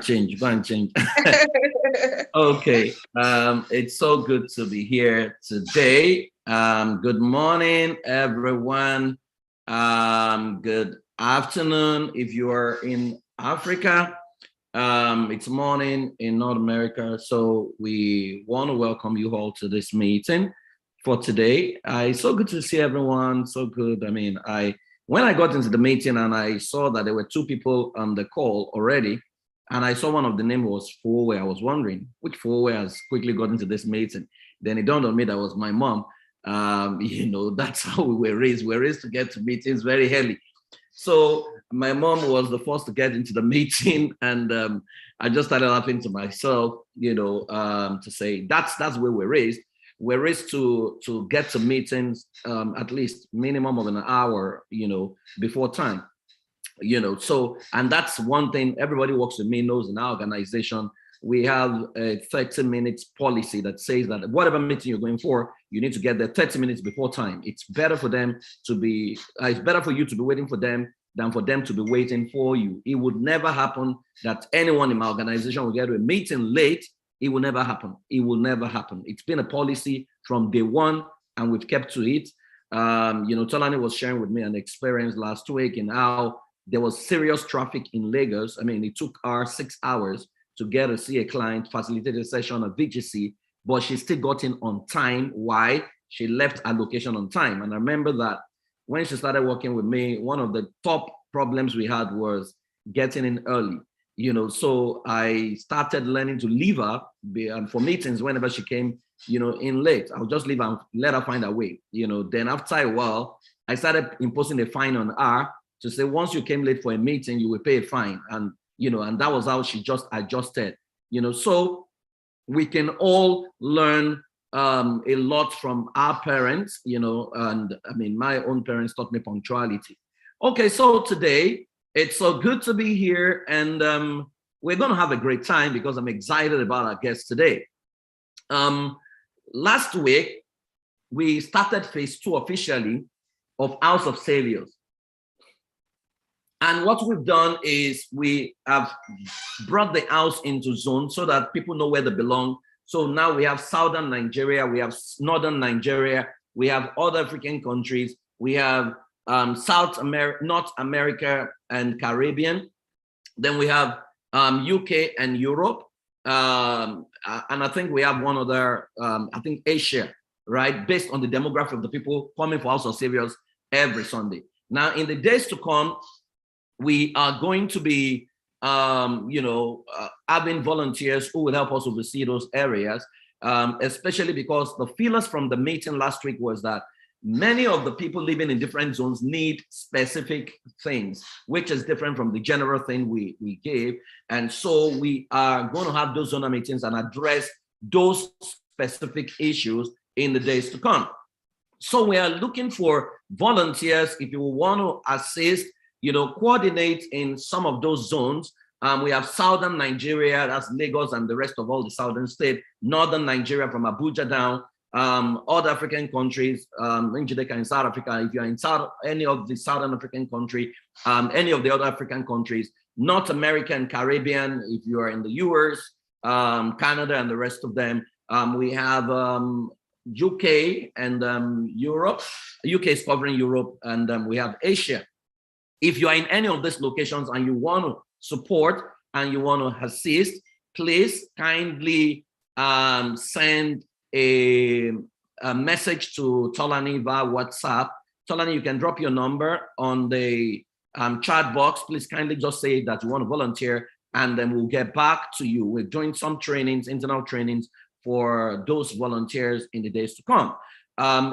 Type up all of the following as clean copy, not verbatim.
change. Go and change. Okay. It's so good to be here today. Good morning, everyone. Good afternoon if you are in Africa. It's morning in North America. So we want to welcome you all to this meeting for today. It's so good to see everyone. So good. I mean, when I got into the meeting and I saw that there were two people on the call already, and I saw one of the name was Fowe. I was wondering which Fowe has quickly got into this meeting. Then it dawned on me that was my mom. That's how we were raised. We were raised to get to meetings very early. So my mom was the first to get into the meeting, and I just started laughing to myself, to say that's where we're raised. We're raised to get to meetings at least minimum of an hour, before time. So, and that's one thing everybody works with me knows in our organization. We have a 30 minutes policy that says that whatever meeting you're going for, you need to get there 30 minutes before time. It's better for them to be, it's better for you to be waiting for them than for them to be waiting for you. It would never happen that anyone in my organization will get to a meeting late. It will never happen. It will never happen. It's been a policy from day one, and we've kept to it. Tolani was sharing with me an experience last week in how there was serious traffic in Lagos. I mean, it took her 6 hours to get to see a client, facilitate a session of VGC, but she still got in on time. Why? She left her location on time. And I remember that when she started working with me, one of the top problems we had was getting in early. So I started learning to leave her for meetings whenever she came, in late. I'll just leave and let her find her way. Then after a while, I started imposing a fine on her to say, once you came late for a meeting, you will pay a fine. And that was how she just adjusted, so we can all learn a lot from our parents, and I mean, my own parents taught me punctuality. Okay, so today, it's so good to be here, and we're going to have a great time because I'm excited about our guest today. Last week, we started phase 2 officially of House of Saviors. And what we've done is we have brought the house into zones so that people know where they belong. So now we have Southern Nigeria, we have Northern Nigeria, we have other African countries, we have North America and Caribbean. Then we have UK and Europe. And I think we have one other, I think Asia, right? Based on the demographic of the people coming for House of Saviors every Sunday. Now, in the days to come, we are going to be, having volunteers who will help us oversee those areas, especially because the feelers from the meeting last week was that many of the people living in different zones need specific things, which is different from the general thing we gave. And so we are going to have those zonal meetings and address those specific issues in the days to come. So we are looking for volunteers if you want to assist, coordinate in some of those zones. We have Southern Nigeria, that's Lagos and the rest of all the southern states, Northern Nigeria from Abuja down, other African countries, in Jamaica and South Africa, if you're in any of the Southern African country, any of the other African countries, North America and Caribbean, if you are in the US, Canada and the rest of them. We have UK and Europe. UK is covering Europe, and we have Asia. If you are in any of these locations and you want to support and you want to assist, please kindly send a message to Tolani via WhatsApp. Tolani, you can drop your number on the chat box. Please kindly just say that you want to volunteer, and then we'll get back to you. We're doing some trainings, internal trainings for those volunteers in the days to come.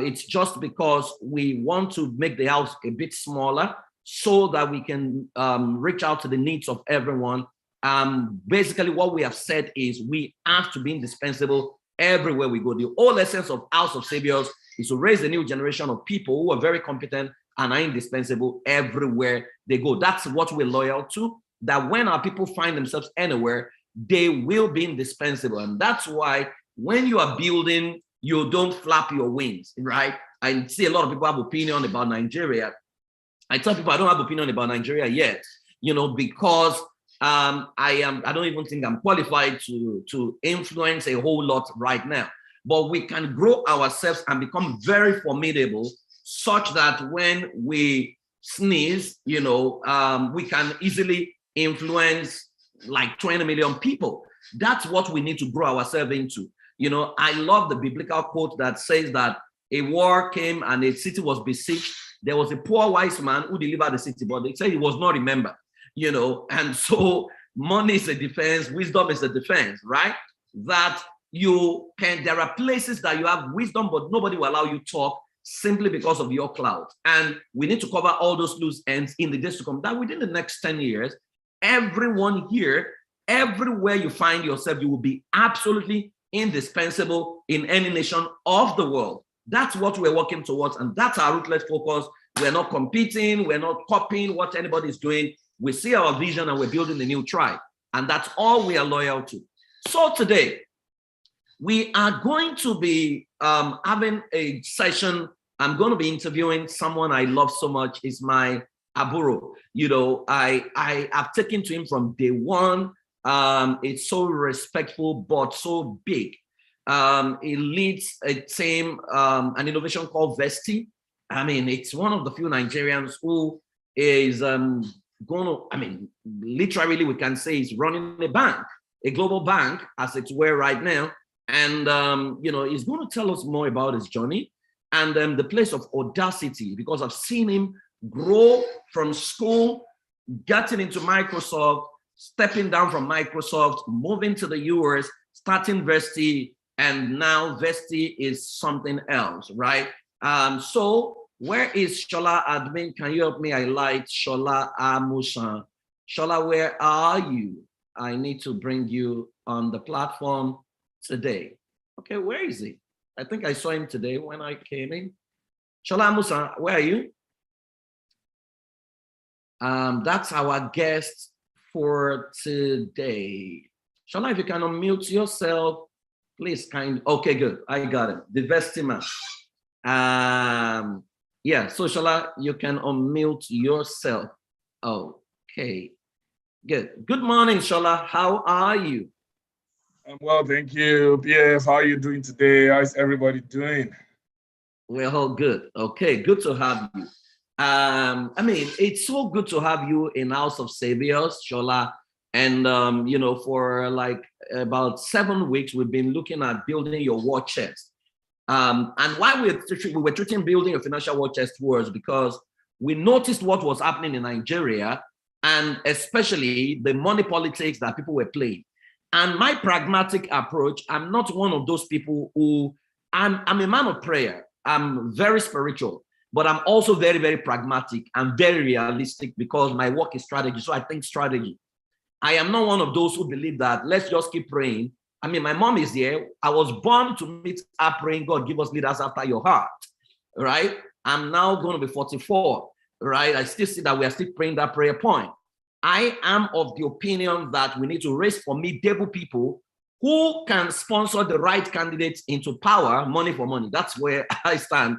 It's just because we want to make the house a bit smaller so that we can reach out to the needs of everyone. Basically, what we have said is we have to be indispensable everywhere we go. The whole essence of House of Saviors is to raise a new generation of people who are very competent and are indispensable everywhere they go. That's what we're loyal to, that when our people find themselves anywhere, they will be indispensable. And that's why when you are building, you don't flap your wings, right? I see a lot of people have opinion about Nigeria. I tell people I don't have opinion about Nigeria yet, because I don't even think I'm qualified to influence a whole lot right now. But we can grow ourselves and become very formidable, such that when we sneeze, we can easily influence like 20 million people. That's what we need to grow ourselves into. I love the biblical quote that says that a war came and a city was besieged. There was a poor wise man who delivered the city, but they said he was not remembered. And so money is a defense, wisdom is a defense, right? That there are places that you have wisdom, but nobody will allow you to talk simply because of your clout. And we need to cover all those loose ends in the days to come. That within the next 10 years, everyone here, everywhere you find yourself, you will be absolutely indispensable in any nation of the world. That's what we're working towards, and that's our ruthless focus. We're not competing, we're not copying what anybody is doing. We see our vision and we're building a new tribe, and that's all we are loyal to. So today, we are going to be having a session. I'm going to be interviewing someone I love so much. Is my Aburo. I have taken to him from day one. It's so respectful, but so big. He leads a team, an innovation called Vesti. It's one of the few Nigerians who is literally we can say he's running a bank, a global bank, as it were right now. And, he's going to tell us more about his journey and the place of audacity, because I've seen him grow from school, getting into Microsoft, stepping down from Microsoft, moving to the US, starting Vesti, and now Vesti is something else, right? So where is Shaola admin? Can you help me highlight Shaola Amusan? Shaola, where are you? I need to bring you on the platform today. Okay, where is he? I think I saw him today when I came in. Shaola Amusan, where are you? That's our guest for today. Shaola, if you can unmute yourself, please. Okay, good. I got it. The Vestiman. Yeah, so Shaola, you can unmute yourself. Okay, good. Good morning, Shaola. How are you? I'm well, thank you. PF, how are you doing today? How's everybody doing? We're all good. Okay, good to have you. It's so good to have you in House of Saviours, Shaola. And for like about 7 weeks, we've been looking at building your war chest. And why we were treating building a financial war chest was because we noticed what was happening in Nigeria, and especially the money politics that people were playing. And my pragmatic approach, I'm not one of those people who, I'm a man of prayer. I'm very spiritual, but I'm also very, very pragmatic and very realistic because my work is strategy. So I think strategy. I am not one of those who believe that let's just keep praying. My mom is here. I was born to meet her praying, God, give us leaders after your heart, right? I'm now going to be 44, right? I still see that we are still praying that prayer point. I am of the opinion that we need to raise formidable people who can sponsor the right candidates into power, money for money. That's where I stand.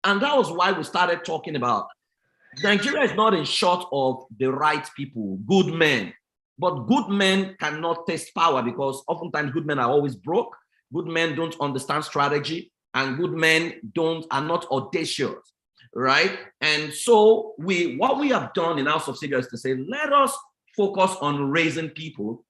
And that was why we started talking about Nigeria is not in short of the right people, good men. But good men cannot taste power because oftentimes good men are always broke. Good men don't understand strategy, and good men are not audacious, right? And so what we have done in House of Saviour is to say, let us focus on raising people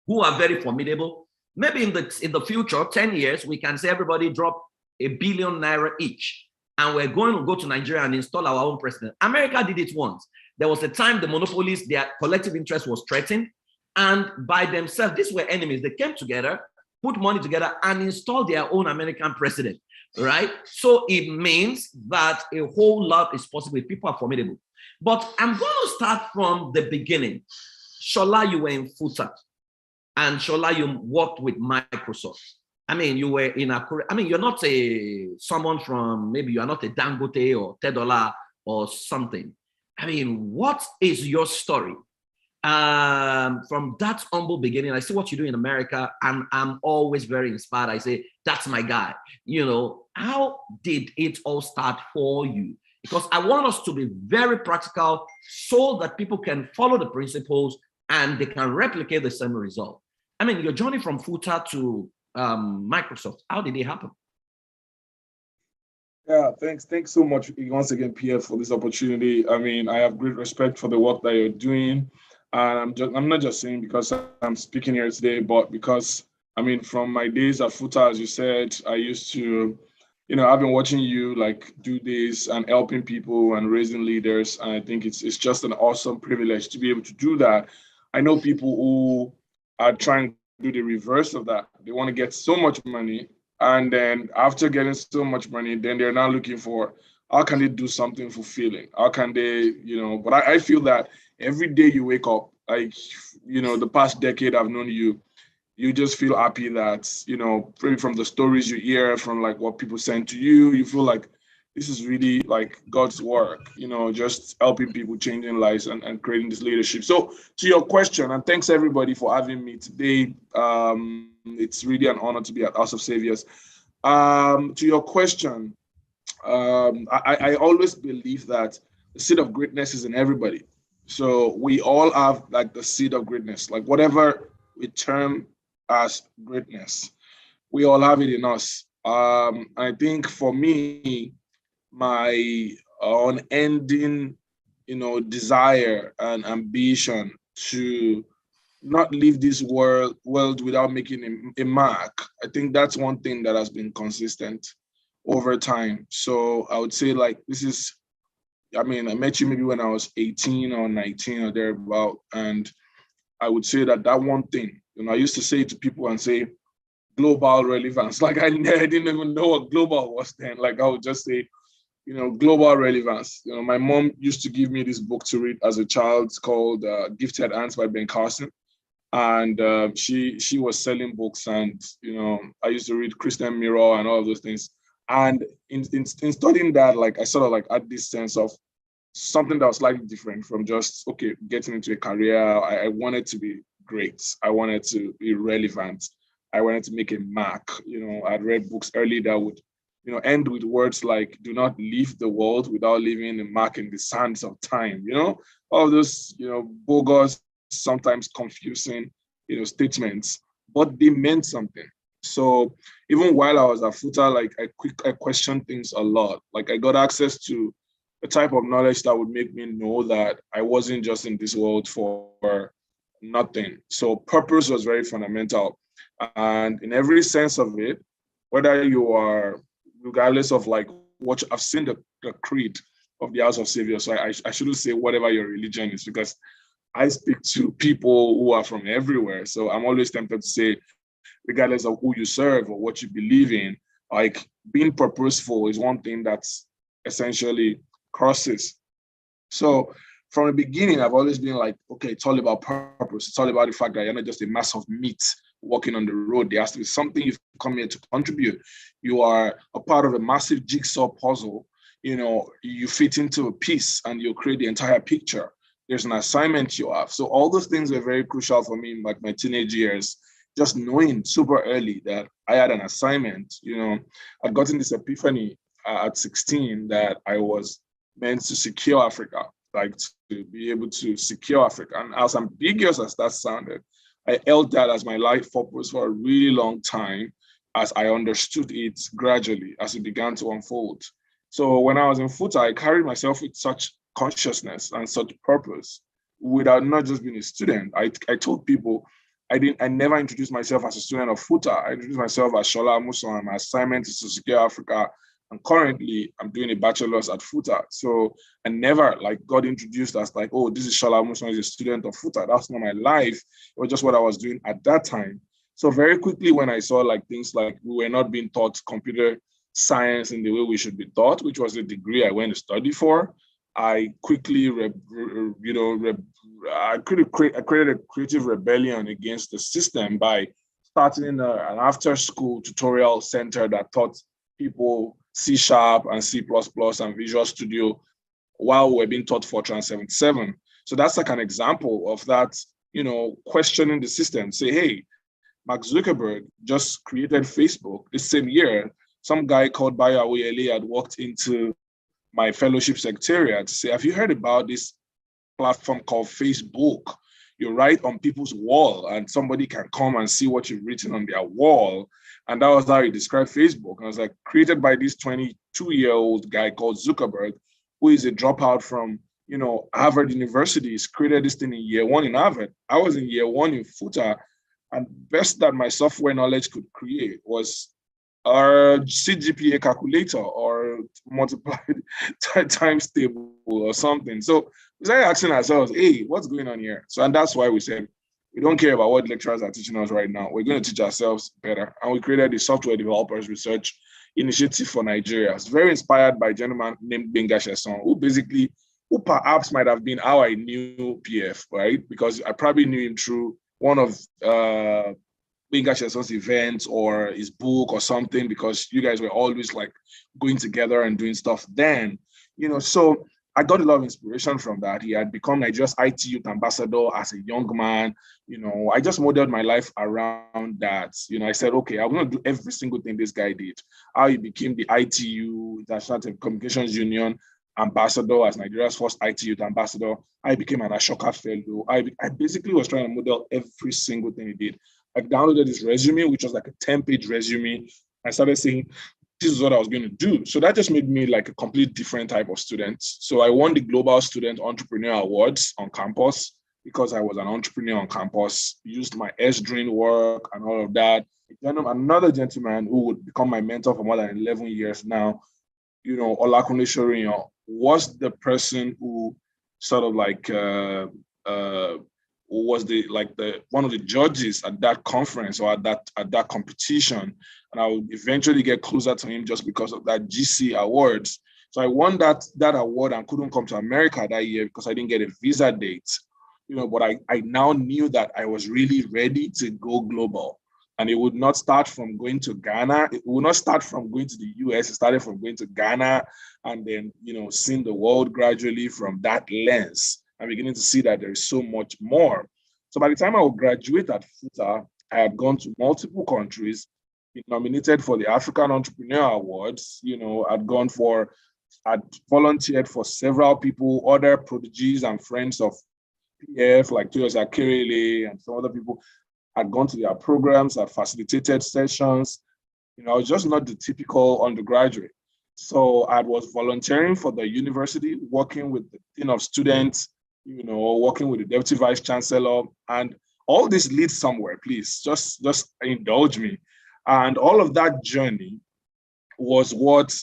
who are very formidable. Maybe in the future, 10 years, we can say everybody drop ₦1 billion each, and we're going to go to Nigeria and install our own president. America did it once. There was a time the monopolies, their collective interest was threatened, and by themselves, these were enemies. They came together, put money together, and installed their own American president, right? So it means that a whole lot is possible if people are formidable. But I'm going to start from the beginning. Shaola, you were in FUTA, and Shaola, you worked with Microsoft. You were in you're not someone from, maybe you're not a Dangote or $10 or something. What is your story? From that humble beginning, I see what you do in America, and I'm always very inspired. I say, that's my guy. How did it all start for you? Because I want us to be very practical so that people can follow the principles and they can replicate the same result. I mean, your journey from Futa to Microsoft, how did it happen? Yeah, thanks so much once again, Pierre, for this opportunity. I mean, I have great respect for the work that you're doing. And I'm not just saying because I'm speaking here today, but because I mean, from my days at Futa, as you said, I used to, I've been watching you like do this and helping people and raising leaders. And I think it's just an awesome privilege to be able to do that. I know people who are trying to do the reverse of that. They want to get so much money, and then after getting so much money, then they're now looking for how can they do something fulfilling? How can they, but I feel that every day you wake up, like, the past decade I've known you, you just feel happy that, maybe from the stories you hear, from like what people send to you, you feel like this is really like God's work, just helping people, changing lives and creating this leadership. So to your question, and thanks everybody for having me today. It's really an honor to be at House of Saviors. To your question, I always believe that the seed of greatness is in everybody. So we all have like the seed of greatness, like whatever we term as greatness, we all have it in us. I think for me, my unending, desire and ambition to not leave this world without making a mark. I think that's one thing that has been consistent over time. So I would say like this is, I mean, I met you maybe when I was 18 or 19 or thereabout, and I would say that that one thing, I used to say to people and say global relevance. Like I didn't even know what global was then. Like I would just say, global relevance. My mom used to give me this book to read as a child. It's called Gifted Hands by Ben Carson, and she was selling books, and I used to read Christian Mirror and all of those things. And in studying that, like I sort of like had this sense of something that was slightly different from just okay getting into a career. I wanted to be great. I wanted to be relevant. I wanted to make a mark. I'd read books early that would end with words like "Do not leave the world without leaving a mark in the sands of time." All those bogus, sometimes confusing, statements, but they meant something. So even while I was at Futa, like I questioned things a lot. Like I got access to a type of knowledge that would make me know that I wasn't just in this world for nothing. So purpose was very fundamental. And in every sense of it, whether you are, regardless of like what I've seen the creed of the House of Savior. So I shouldn't say whatever your religion is, because I speak to people who are from everywhere. So I'm always tempted to say, regardless of who you serve or what you believe in, like being purposeful is one thing that's essentially crosses. So from the beginning, I've always been like, okay, it's all about purpose. It's all about the fact that you're not just a mass of meat walking on the road. There has to be something you've come here to contribute. You are a part of a massive jigsaw puzzle. You fit into a piece and you create the entire picture. There's an assignment you have. So all those things were very crucial for me in like my teenage years. Just knowing super early that I had an assignment. I'd gotten this epiphany at 16 that I was meant to secure Africa, like to be able to secure Africa. And as ambiguous as that sounded, I held that as my life purpose for a really long time as I understood it gradually as it began to unfold. So when I was in Futa, I carried myself with such consciousness and such purpose without not just being a student. I told people I never introduced myself as a student of Futa. I introduced myself as Shaola Amusan. My assignment is to secure Africa. And currently, I'm doing a bachelor's at Futa. So I never like got introduced as like, oh, this is Shaola Amusan, is a student of Futa. That's not my life. It was just what I was doing at that time. So very quickly, when I saw like things like we were not being taught computer science in the way we should be taught, which was the degree I went to study for, I quickly, I created a creative rebellion against the system by starting an after-school tutorial center that taught people C# and C++ and Visual Studio while we're being taught Fortran 77. So that's like an example of that, questioning the system. Say, hey, Mark Zuckerberg just created Facebook this same year. Some guy called Bayo Awuyele had walked into my fellowship secretariat to say, have you heard about this platform called Facebook? you write on people's wall and somebody can come and see what you've written on their wall. And that was how he described Facebook. And I was like, created by this 22-year-old guy called Zuckerberg, who is a dropout from, Harvard University. He's created this thing in year one in Harvard. I was in year one in FUTA, and best that my software knowledge could create was our CGPA calculator or multiplied times table or something. So we started asking ourselves, hey, what's going on here? So, and that's why we said, we don't care about what lecturers are teaching us right now. We're going to teach ourselves better. And we created the Software Developers Research Initiative for Nigeria. It's very inspired by a gentleman named Benga Sheson, who perhaps might have been how I knew PF, right? Because I probably knew him through one of Benga Sheson's events or his book or something, because you guys were always like going together and doing stuff then, so I got a lot of inspiration from that. He had become Nigeria's IT youth ambassador as a young man. I just modeled my life around that. I said, okay, I'm going to do every single thing this guy did. How he became the ITU, International Telecommunications Union ambassador, as Nigeria's first IT youth ambassador. I became an Ashoka fellow. I basically was trying to model every single thing he did. I downloaded this resume, which was like a 10-page resume. I started saying, this is what I was going to do. So that just made me like a complete different type of student. So I won the Global Student Entrepreneur Awards on campus because I was an entrepreneur on campus, used my S-Drain work and all of that. Another gentleman who would become my mentor for more than 11 years now, Olakunle Shoriyan, was the person who sort of like was the one of the judges at that conference or at that competition, and I would eventually get closer to him just because of that GC awards. So I won that award and couldn't come to America that year because I didn't get a visa date. But I now knew that I was really ready to go global. And it would not start from going to Ghana. It would not start from going to the US. It started from going to Ghana and then, seeing the world gradually from that lens. I'm beginning to see that there is so much more. So by the time I would graduate at FUTA, I had gone to multiple countries, been nominated for the African Entrepreneur Awards. I'd volunteered for several people, other prodigies and friends of PF, like Toyosi Akerele and some other people. I'd gone to their programs, I'd facilitated sessions. I was just not the typical undergraduate. So I was volunteering for the university, working with the dean of students, working with the deputy vice chancellor, and all this leads somewhere. Please just indulge me. And all of that journey was what,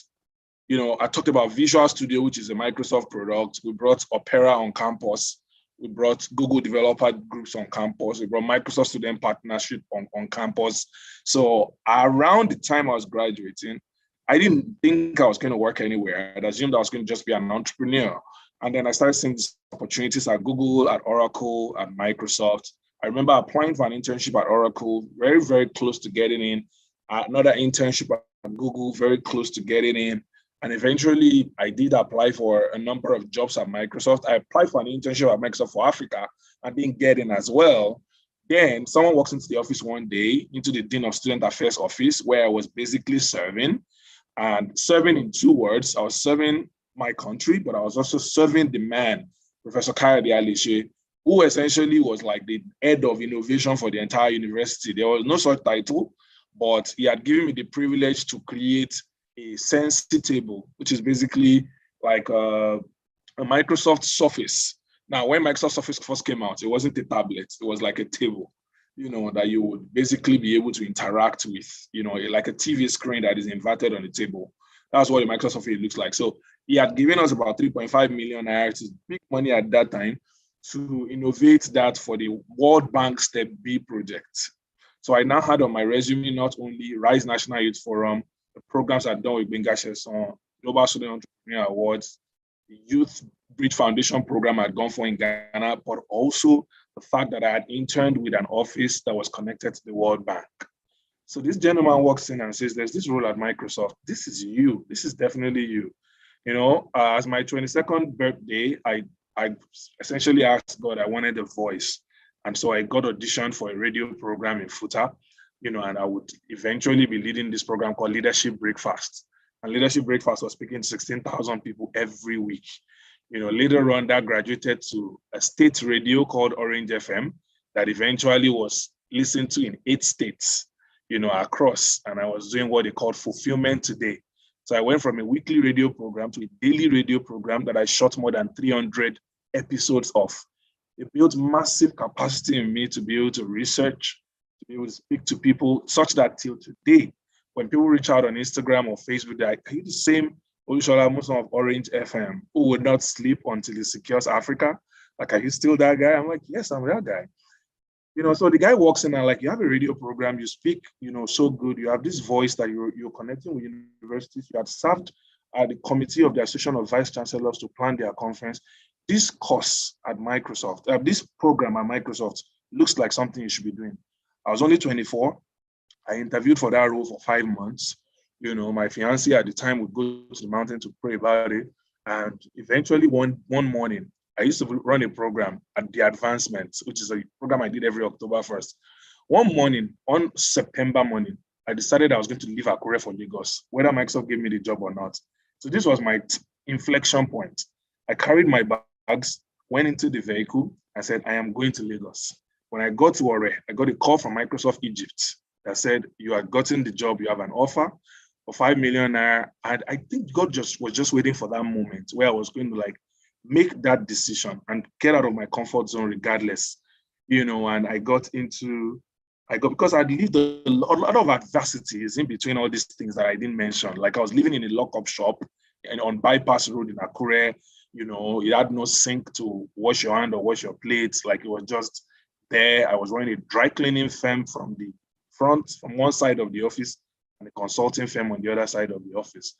I talked about Visual Studio, which is a Microsoft product. We brought Opera on campus. We brought Google developer groups on campus. We brought Microsoft student partnership on campus. So around the time I was graduating, I didn't think I was going to work anywhere. I'd assumed I was going to just be an entrepreneur. And then I started seeing these opportunities at Google, at Oracle, at Microsoft. I remember applying for an internship at Oracle, very, very close to getting in. Another internship at Google, very close to getting in. And eventually, I did apply for a number of jobs at Microsoft. I applied for an internship at Microsoft for Africa and didn't get in as well. Then someone walks into the office one day, into the Dean of Student Affairs office, where I was basically serving. And serving in two words, I was serving my country, but I was also serving the man, Professor Kayode Alishe, who essentially was like the head of innovation for the entire university. There was no such title, but he had given me the privilege to create a Sensi table, which is basically like a Microsoft Surface. Now, when Microsoft Surface first came out, it wasn't a tablet, it was like a table, that you would basically be able to interact with, like a TV screen that is inverted on the table. That's what the Microsoft Surface looks like. So he had given us about 3.5 million naira, which is big money at that time, to innovate that for the World Bank Step B project. So I now had on my resume not only Rise National Youth Forum, the programs I've done with Benga Sheson, Global Student Entrepreneur Awards, the Youth Bridge Foundation program I'd gone for in Ghana, but also the fact that I had interned with an office that was connected to the World Bank. So this gentleman walks in and says, there's this role at Microsoft. This is you. This is definitely you. As my 22nd birthday, I essentially asked God, I wanted a voice. And so I got auditioned for a radio program in FUTA, and I would eventually be leading this program called Leadership Breakfast. And Leadership Breakfast was speaking to 16,000 people every week. Later on that graduated to a state radio called Orange FM that eventually was listened to in 8 states, across. And I was doing what they called fulfillment today. So I went from a weekly radio program to a daily radio program that I shot more than 300 episodes of. It built massive capacity in me to be able to research, to be able to speak to people, such that till today, when people reach out on Instagram or Facebook, they're like, are you the same Shaola Amusan of Orange FM who would not sleep until he secures Africa? Like, are you still that guy? I'm like, yes, I'm that guy. So the guy walks in and like, you have a radio program, you speak, so good. You have this voice that you're connecting with universities. You had served at the committee of the Association of Vice Chancellors to plan their conference. This course at Microsoft, this program at Microsoft looks like something you should be doing. I was only 24. I interviewed for that role for 5 months. My fiance at the time would go to the mountain to pray about it. And eventually one morning, I used to run a program at The Advancement, which is a program I did every October 1st. One morning, on September morning, I decided I was going to leave Akure for Lagos, whether Microsoft gave me the job or not. So this was my inflection point. I carried my bags, went into the vehicle, and said, I am going to Lagos. When I got to Ore, I got a call from Microsoft Egypt that said, you had gotten the job, you have an offer for 5 million naira. And I think God was just waiting for that moment where I was going to make that decision and get out of my comfort zone regardless, and because I'd lived a lot of adversities in between all these things that I didn't mention. Like I was living in a lockup shop and on Bypass Road in Akure, you had no sink to wash your hand or wash your plates. Like it was just there. I was running a dry cleaning firm from one side of the office and a consulting firm on the other side of the office.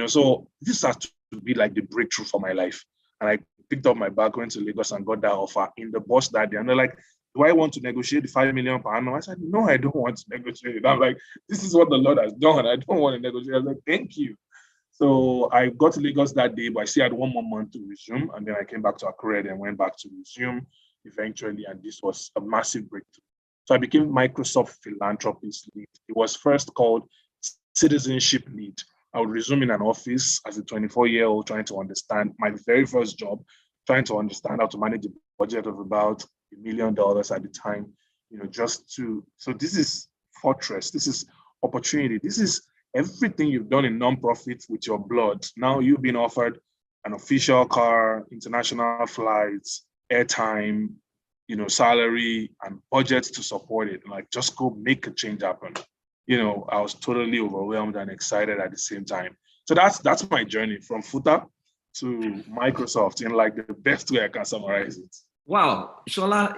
So this has to be like the breakthrough for my life. And I picked up my bag, went to Lagos and got that offer in the bus that day. And they're like, do I want to negotiate the 5 million per annum? I said, no, I don't want to negotiate it. I'm like, this is what the Lord has done. I don't want to negotiate. I was like, thank you. So I got to Lagos that day, but I still had 1 more month to resume. And then I came back to Accra and went back to resume eventually. And this was a massive breakthrough. So I became Microsoft Philanthropist Lead. It was first called Citizenship Lead. I would resume in an office as a 24-year-old trying to understand my very first job, trying to understand how to manage a budget of about $1 million at the time, so this is Fortress, this is opportunity, this is everything you've done in nonprofit with your blood. Now you've been offered an official car, international flights, airtime, salary and budgets to support it. Like just go make a change happen. I was totally overwhelmed and excited at the same time. So that's my journey from Futa to Microsoft in like the best way I can summarize it. Wow, Shaola,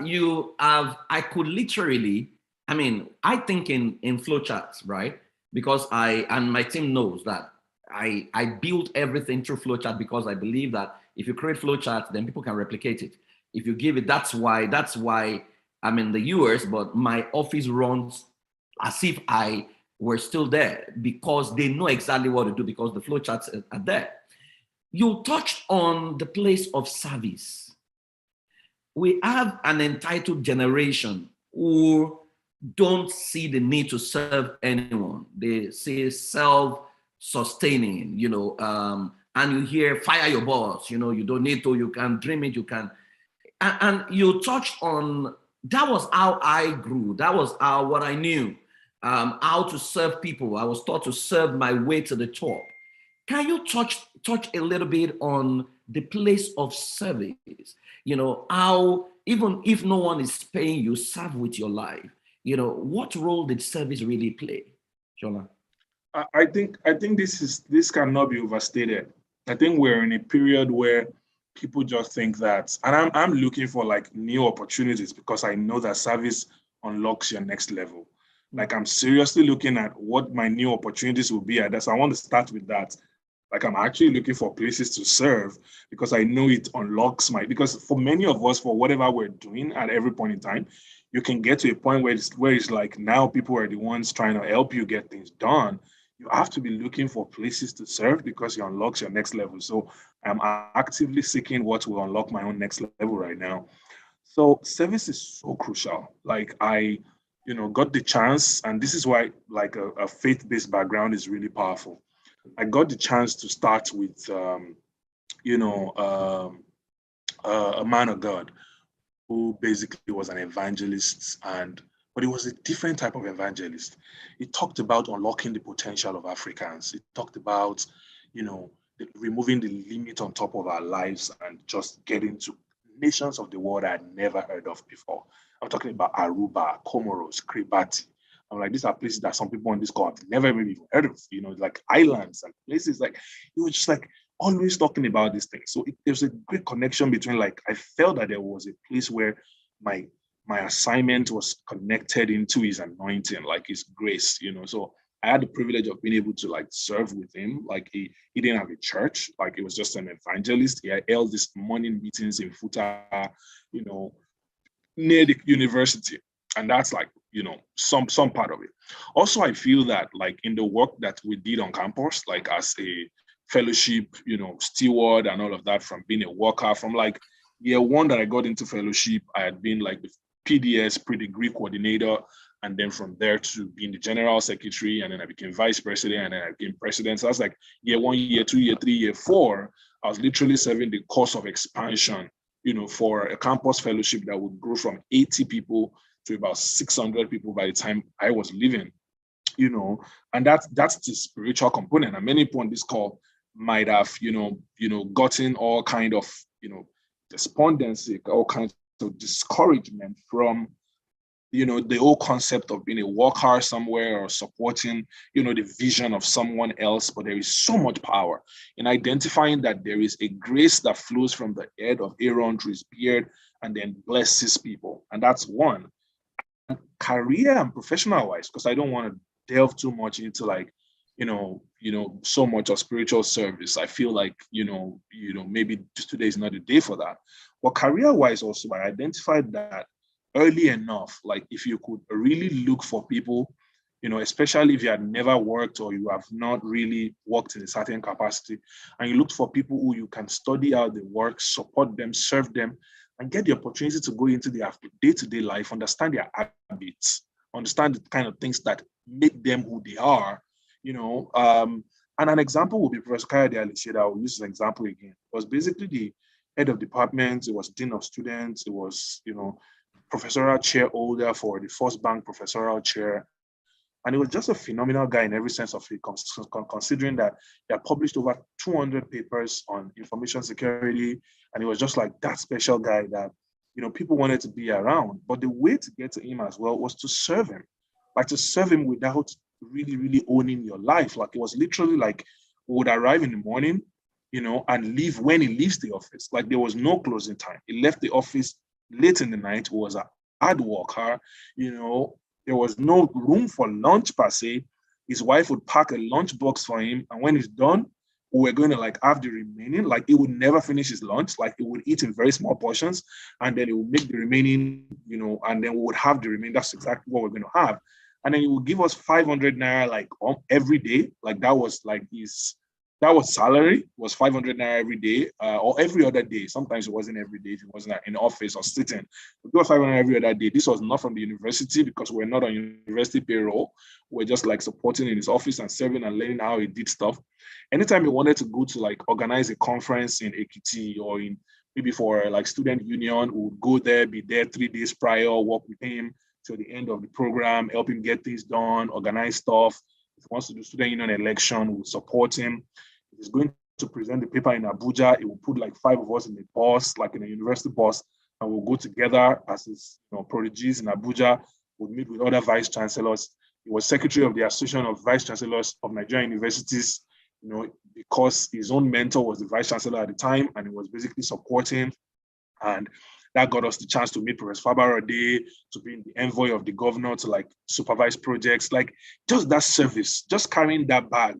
I could literally, I think in flowcharts, right? Because and my team knows that I build everything through flowchart because I believe that if you create flowcharts, then people can replicate it. If you give it, that's why I'm in the US, but my office runs as if I were still there because they know exactly what to do because the flowcharts are there. You touched on the place of service. We have an entitled generation who don't see the need to serve anyone. They say self-sustaining, and you hear fire your boss, you don't need to, you can dream it, you can. And you touched on, that was how I grew. That was what I knew, how to serve people. I was taught to serve my way to the top. Can you touch a little bit on the place of service? How, even if no one is paying you, serve with your life. What role did service really play, Shaola? I think this cannot be overstated. I think we're in a period where people just think that, and I'm looking for like new opportunities because I know that service unlocks your next level. Like I'm seriously looking at what my new opportunities will be at that. So I want to start with that. Like I'm actually looking for places to serve because I know it unlocks because for many of us, for whatever we're doing at every point in time, you can get to a point where it's like now people are the ones trying to help you get things done. You have to be looking for places to serve because it unlocks your next level. So I'm actively seeking what will unlock my own next level right now. So service is so crucial. Like I, got the chance, and this is why like a faith-based background is really powerful. I got the chance to start with a man of God who basically was an evangelist, but he was a different type of evangelist. He talked about unlocking the potential of Africans. He talked about, removing the limit on top of our lives and just getting to nations of the world I had never heard of before. I'm talking about Aruba, Comoros, Kiribati. I'm like, these are places that some people on this call have never even heard of, like islands and places. Like, he was just like always talking about these things. So there's a great connection between, like, I felt that there was a place where my assignment was connected into his anointing, like his grace, So I had the privilege of being able to like serve with him. Like he didn't have a church, like he was just an evangelist. He held these morning meetings in Futa, you know, near the university. And that's like, some part of it. Also, I feel that like in the work that we did on campus, like as a fellowship, steward and all of that, from being a worker, from like year one that I got into fellowship, I had been like the PDS, pre-degree coordinator, and then from there to being the general secretary, and then I became vice president, and then I became president. So that's like year one, year two, year three, year four. I was literally serving the course of expansion, for a campus fellowship that would grow from 80 people to about 600 people by the time I was leaving, and that's the spiritual component. And many people on this call might have, gotten all kind of, despondency, all kinds of discouragement from, the whole concept of being a worker somewhere or supporting, the vision of someone else. But there is so much power in identifying that there is a grace that flows from the head of Aaron to his beard and then blesses people. And that's one. And career and professional wise, because I don't want to delve too much into like, so much of spiritual service. I feel like, maybe today is not the day for that. But career wise also, I identified that early enough, like if you could really look for people, especially if you had never worked or you have not really worked in a certain capacity, and you look for people who you can study how they work, support them, serve them, and get the opportunity to go into their day-to-day life, understand their habits, understand the kind of things that make them who they are, and an example would be Professor Kayode Alisheda. I will use an example again. It was basically the head of department, it was dean of students, it was, professorial chair holder for the First Bank professorial chair. And he was just a phenomenal guy in every sense of it, considering that he had published over 200 papers on information security. And he was just like that special guy that, people wanted to be around. But the way to get to him as well was to serve him, like to serve him without really, really owning your life. Like it was literally like we would arrive in the morning, and leave when he leaves the office. Like there was no closing time. He left the office late in the night, was a hard worker, there was no room for lunch per se. His wife would pack a lunch box for him, and when he's done, we were going to like have the remaining. Like he would never finish his lunch. Like he would eat in very small portions, and then he would make the remaining, and then we would have the remaining. That's exactly what we're going to have. And then he would give us 500 naira like every day. Like that was like that was salary, was 500 naira every day, or every other day. Sometimes it wasn't every day if it wasn't in the office or sitting. It was 500 every other day. This was not from the university because we're not on university payroll. We're just like supporting in his office and serving and learning how he did stuff. Anytime he wanted to go to like organize a conference in Ekiti or in maybe for like student union, we would go there, be there 3 days prior, work with him till the end of the program, help him get things done, organize stuff. If he wants to do student union election, we'll support him. If he's going to present the paper in Abuja, it will put like 5 of us in a bus, like in a university bus, and we'll go together as his prodigies in Abuja. We'll meet with other vice chancellors. He was secretary of the Association of Vice Chancellors of Nigerian Universities, because his own mentor was the vice chancellor at the time, and he was basically supporting. And that got us the chance to meet Professor Fabarade, to be the envoy of the governor, to like supervise projects. Like just that service, just carrying that bag,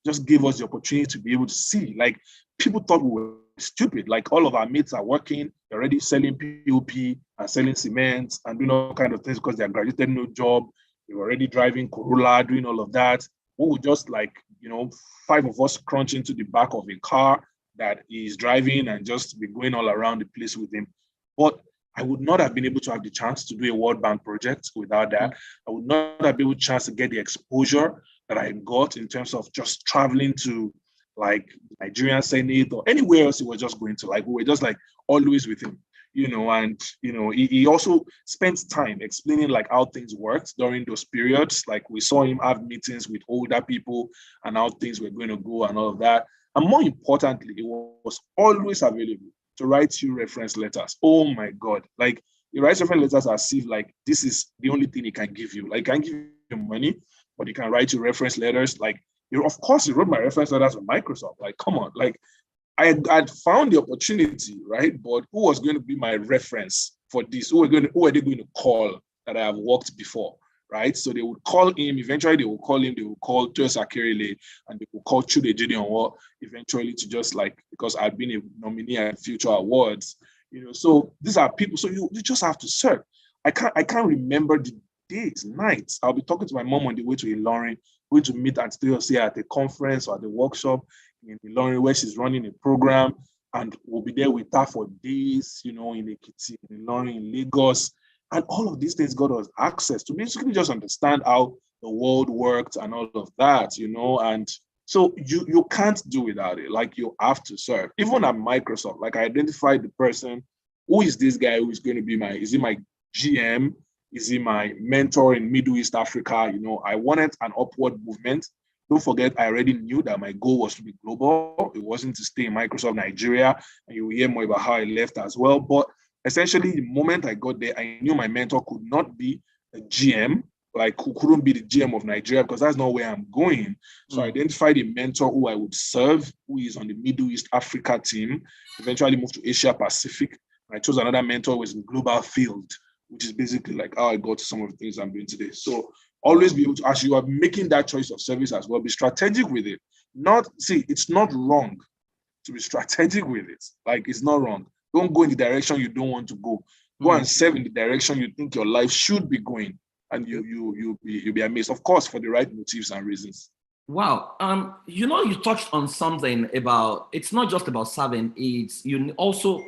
just gave us the opportunity to be able to see. Like people thought we were stupid. Like all of our mates are working, they're already selling POP and selling cement and doing all kinds of things because they're graduated, no job. They were already driving Corolla, doing all of that. We would just like, 5 of us crunch into the back of a car that he's driving and just be going all around the place with him. But I would not have been able to have the chance to do a World Bank project without that. I would not have been able to chance to get the exposure that I got in terms of just traveling to like Nigerian Senate or anywhere else he was just going to. Like we were just like always with him, and he also spent time explaining like how things worked during those periods. Like we saw him have meetings with older people and how things were going to go and all of that. And more importantly, he was always available to write you reference letters. Oh my God. Like he writes reference letters as if like this is the only thing he can give you. Like, he can give you money, but he can write you reference letters. Like, of course, he wrote my reference letters on Microsoft. Like, come on. Like, I had found the opportunity, right? But who was going to be my reference for this? Who were they going to call that I have worked before, right? So they would call him. Eventually, they would call him. They would call Joyce Akerele, and they would call Chude Gideon eventually to just like, because I've been a nominee at future awards, So these are people. So you just have to serve. I can't remember the days, nights. I'll be talking to my mom on the way to Ilorin, going to meet at a conference or at a workshop in Ilorin where she's running a program, and we'll be there with her for days, in Ekiti, in Ilorin, in Lagos, and all of these things got us access to basically just understand how the world worked and all of that, and so you can't do without it. Like, you have to serve. Even at Microsoft, like, I identified the person. Who is this guy who is going to be is he my GM? Is he my mentor in Middle East Africa? I wanted an upward movement. Don't forget, I already knew that my goal was to be global. It wasn't to stay in Microsoft Nigeria. And you will hear more about how I left as well. But essentially, the moment I got there, I knew my mentor could not be a GM, like who couldn't be the GM of Nigeria, because that's not where I'm going. So I identified a mentor who I would serve, who is on the Middle East Africa team, eventually moved to Asia Pacific. I chose another mentor who was in global field, which is basically like how I got to some of the things I'm doing today. So always be able to, as you are making that choice of service as well, be strategic with it. It's not wrong to be strategic with it. Like, it's not wrong. Don't go in the direction you don't want to go. Go and serve in the direction you think your life should be going, and you'll be amazed. Of course, for the right motives and reasons. Wow. You touched on something about, it's not just about serving, it's you also,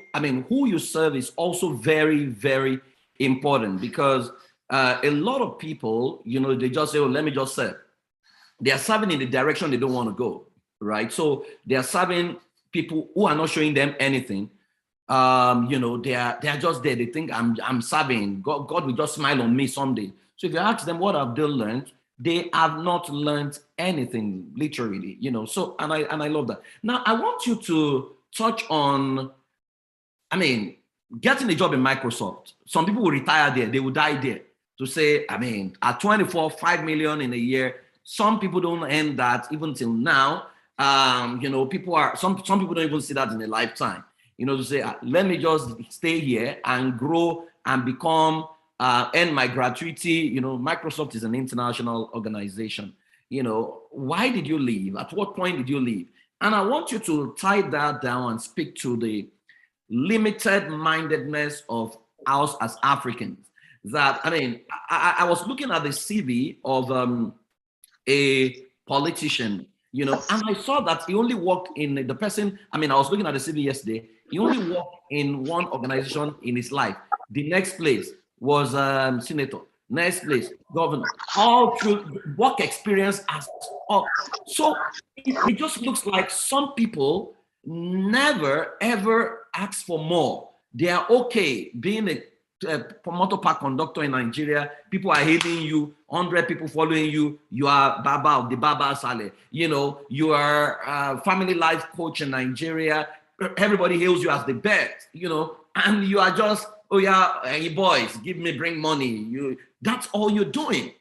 who you serve is also very, very important, because a lot of people, they just say, oh, let me just serve. They are serving in the direction they don't want to go, right? So they are serving people who are not showing them anything. They are just there. They think I'm serving. God will just smile on me someday. So if you ask them what have they learned, they have not learned anything, literally. So and I love that. Now I want you to touch on, getting a job in Microsoft. Some people will retire there, they will die there. To say, at 24, 5 million in a year, some people don't earn that even till now. Some people don't even see that in a lifetime. To say, let me just stay here and grow and become, earn my gratuity. Microsoft is an international organization. Why did you leave? At what point did you leave? And I want you to tie that down and speak to the limited mindedness of us as Africans. That, I was looking at the CV of a politician, and I saw that he only worked in the person. I was looking at the CV yesterday. He only worked in one organization in his life. The next place was senator. Next place, governor. All through work experience as all. So it just looks like some people never ever ask for more. They are okay being a motor park conductor in Nigeria. People are hailing you, 100 people following you. You are Baba of the Baba Saleh. You are a family life coach in Nigeria. Everybody hails you as the best, and you are just, oh yeah, hey boys, bring money. That's all you're doing.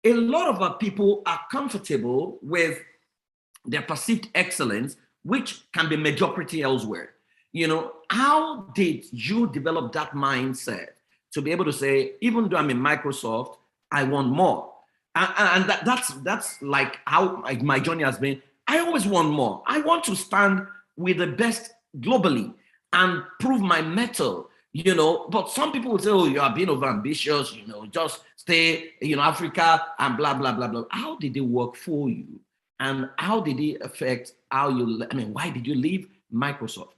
A lot of our people are comfortable with their perceived excellence, which can be mediocrity elsewhere. How did you develop that mindset to be able to say, even though I'm in Microsoft, I want more? And that's like how my journey has been. I always want more. I want to stand with the best globally and prove my mettle. But some people will say, oh, you are being over ambitious, just stay, Africa and blah, blah, blah, blah. How did it work for you? And how did it affect how why did you leave Microsoft?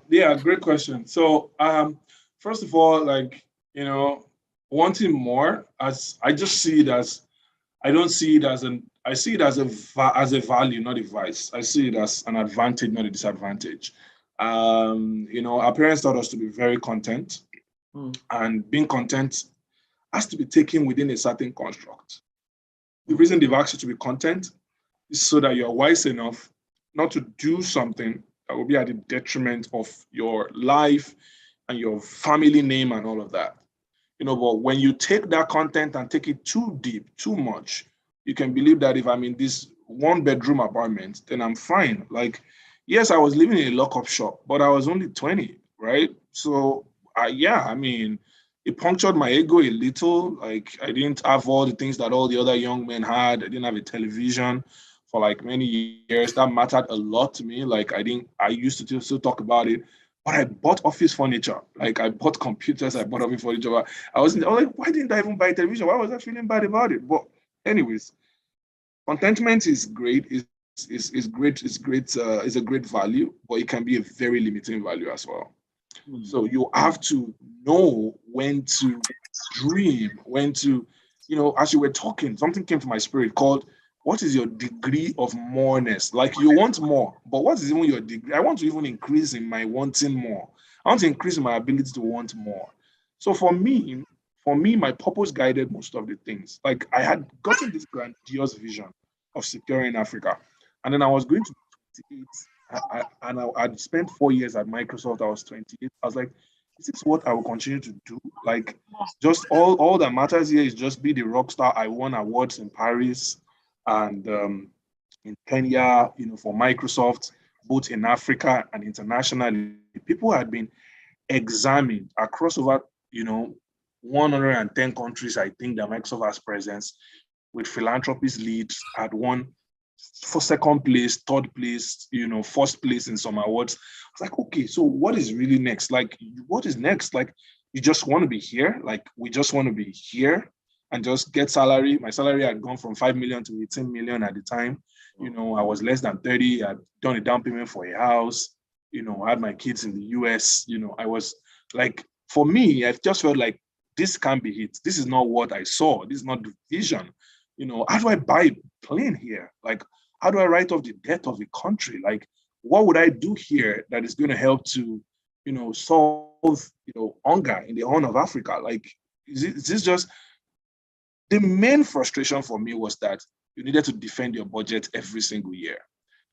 Yeah, great question. So, first of all, wanting more, as I just see it as, I don't see it as I see it as as a value, not a vice. I see it as an advantage, not a disadvantage. Our parents taught us to be very content, and being content has to be taken within a certain construct. The reason they've asked you to be content is so that you're wise enough not to do something that will be at the detriment of your life and your family name and all of that. But when you take that content and take it too deep, too much, you can believe that if I'm in this one bedroom apartment, then I'm fine. Like, yes, I was living in a lockup shop, but I was only 20, right? So, yeah, I mean, it punctured my ego a little. Like, I didn't have all the things that all the other young men had. I didn't have a television for like many years. That mattered a lot to me. Like, I used to still talk about it. But I bought office furniture. Like I bought computers, I bought office furniture. I was like, why didn't I even buy television? Why was I feeling bad about it? But anyways, contentment is great. Is great. Is a great value, but it can be a very limiting value as well. So you have to know when to dream, when to, as you were talking, something came to my spirit called, what is your degree of moreness? Like you want more, but what is even your degree? I want to even increase in my wanting more. I want to increase in my ability to want more. So for me, my purpose guided most of the things. Like I had gotten this grandiose vision of securing Africa. And then I was going to 28. I'd spent 4 years at Microsoft. I was 28. I was like, is this what I will continue to do? Like, just all that matters here is just be the rock star. I won awards in Paris and in Kenya, for Microsoft, both in Africa and internationally. People had been examined across over, 110 countries. I think that Microsoft has presence with philanthropist leads had won for second place, third place, first place in some awards. I was like, okay, so what is really next? Like, what is next? Like, you just want to be here? Like, we just want to be here and just get salary. My salary had gone from 5 million to 18 million at the time. I was less than 30. I'd done a down payment for a house. I had my kids in the US. I was like, for me, I just felt like this can't be it. This is not what I saw. This is not the vision. How do I buy a plane here? Like, how do I write off the debt of the country? Like, what would I do here that is going to help to, solve, hunger in the Horn of Africa? Like, is this just the main frustration for me was that you needed to defend your budget every single year.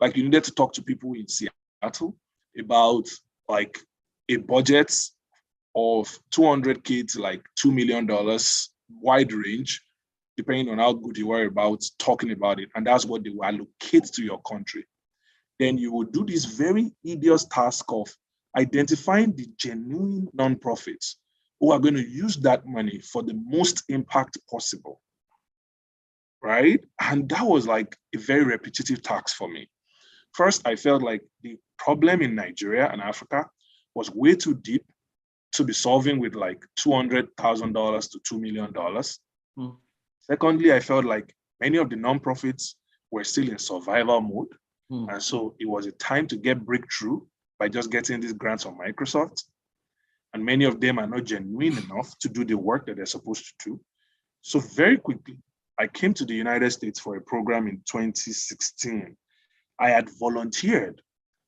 Like, you needed to talk to people in Seattle about like a budget of 200K to like $2 million, wide range, depending on how good you are about talking about it. And that's what they will allocate to your country. Then you will do this very hideous task of identifying the genuine nonprofits who are going to use that money for the most impact possible. Right? And that was like a very repetitive task for me. First, I felt like the problem in Nigeria and Africa was way too deep to be solving with like $200,000 to $2 million. Secondly, I felt like many of the nonprofits were still in survival mode. And so it was a time to get breakthrough by just getting these grants from Microsoft. And many of them are not genuine enough to do the work that they're supposed to do. So very quickly, I came to the United States for a program in 2016. I had volunteered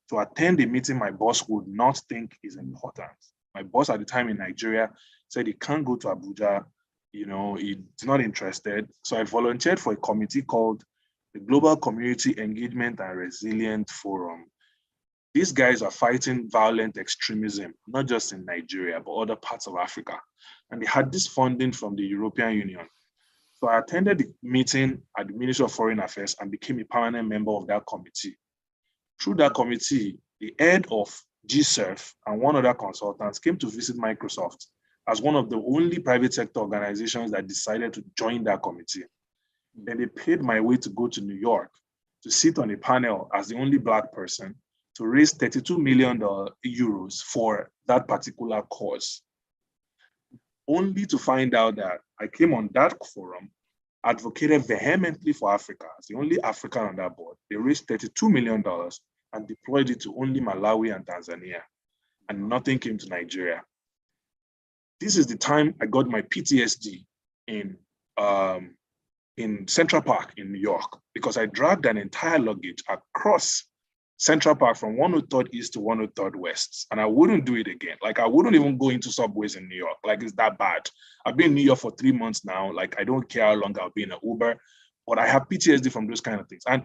to attend a meeting my boss would not think is important. My boss at the time in Nigeria said he can't go to Abuja. He's not interested. So I volunteered for a committee called the Global Community Engagement and Resilience Forum. These guys are fighting violent extremism, not just in Nigeria, but other parts of Africa. And they had this funding from the European Union. So I attended the meeting at the Ministry of Foreign Affairs and became a permanent member of that committee. Through that committee, the head of GSERF and one other consultants came to visit Microsoft as one of the only private sector organizations that decided to join that committee. Then they paid my way to go to New York to sit on a panel as the only Black person to raise 32 million euros for that particular cause. Only to find out that I came on that forum, advocated vehemently for Africa as the only African on that board. They raised $32 million and deployed it to only Malawi and Tanzania, and nothing came to Nigeria. This is the time I got my PTSD in in Central Park in New York because I dragged an entire luggage across Central Park from 103rd East to 103rd West. And I wouldn't do it again. Like, I wouldn't even go into subways in New York. Like, it's that bad. I've been in New York for 3 months now. Like, I don't care how long I'll be in an Uber, but I have PTSD from those kind of things. And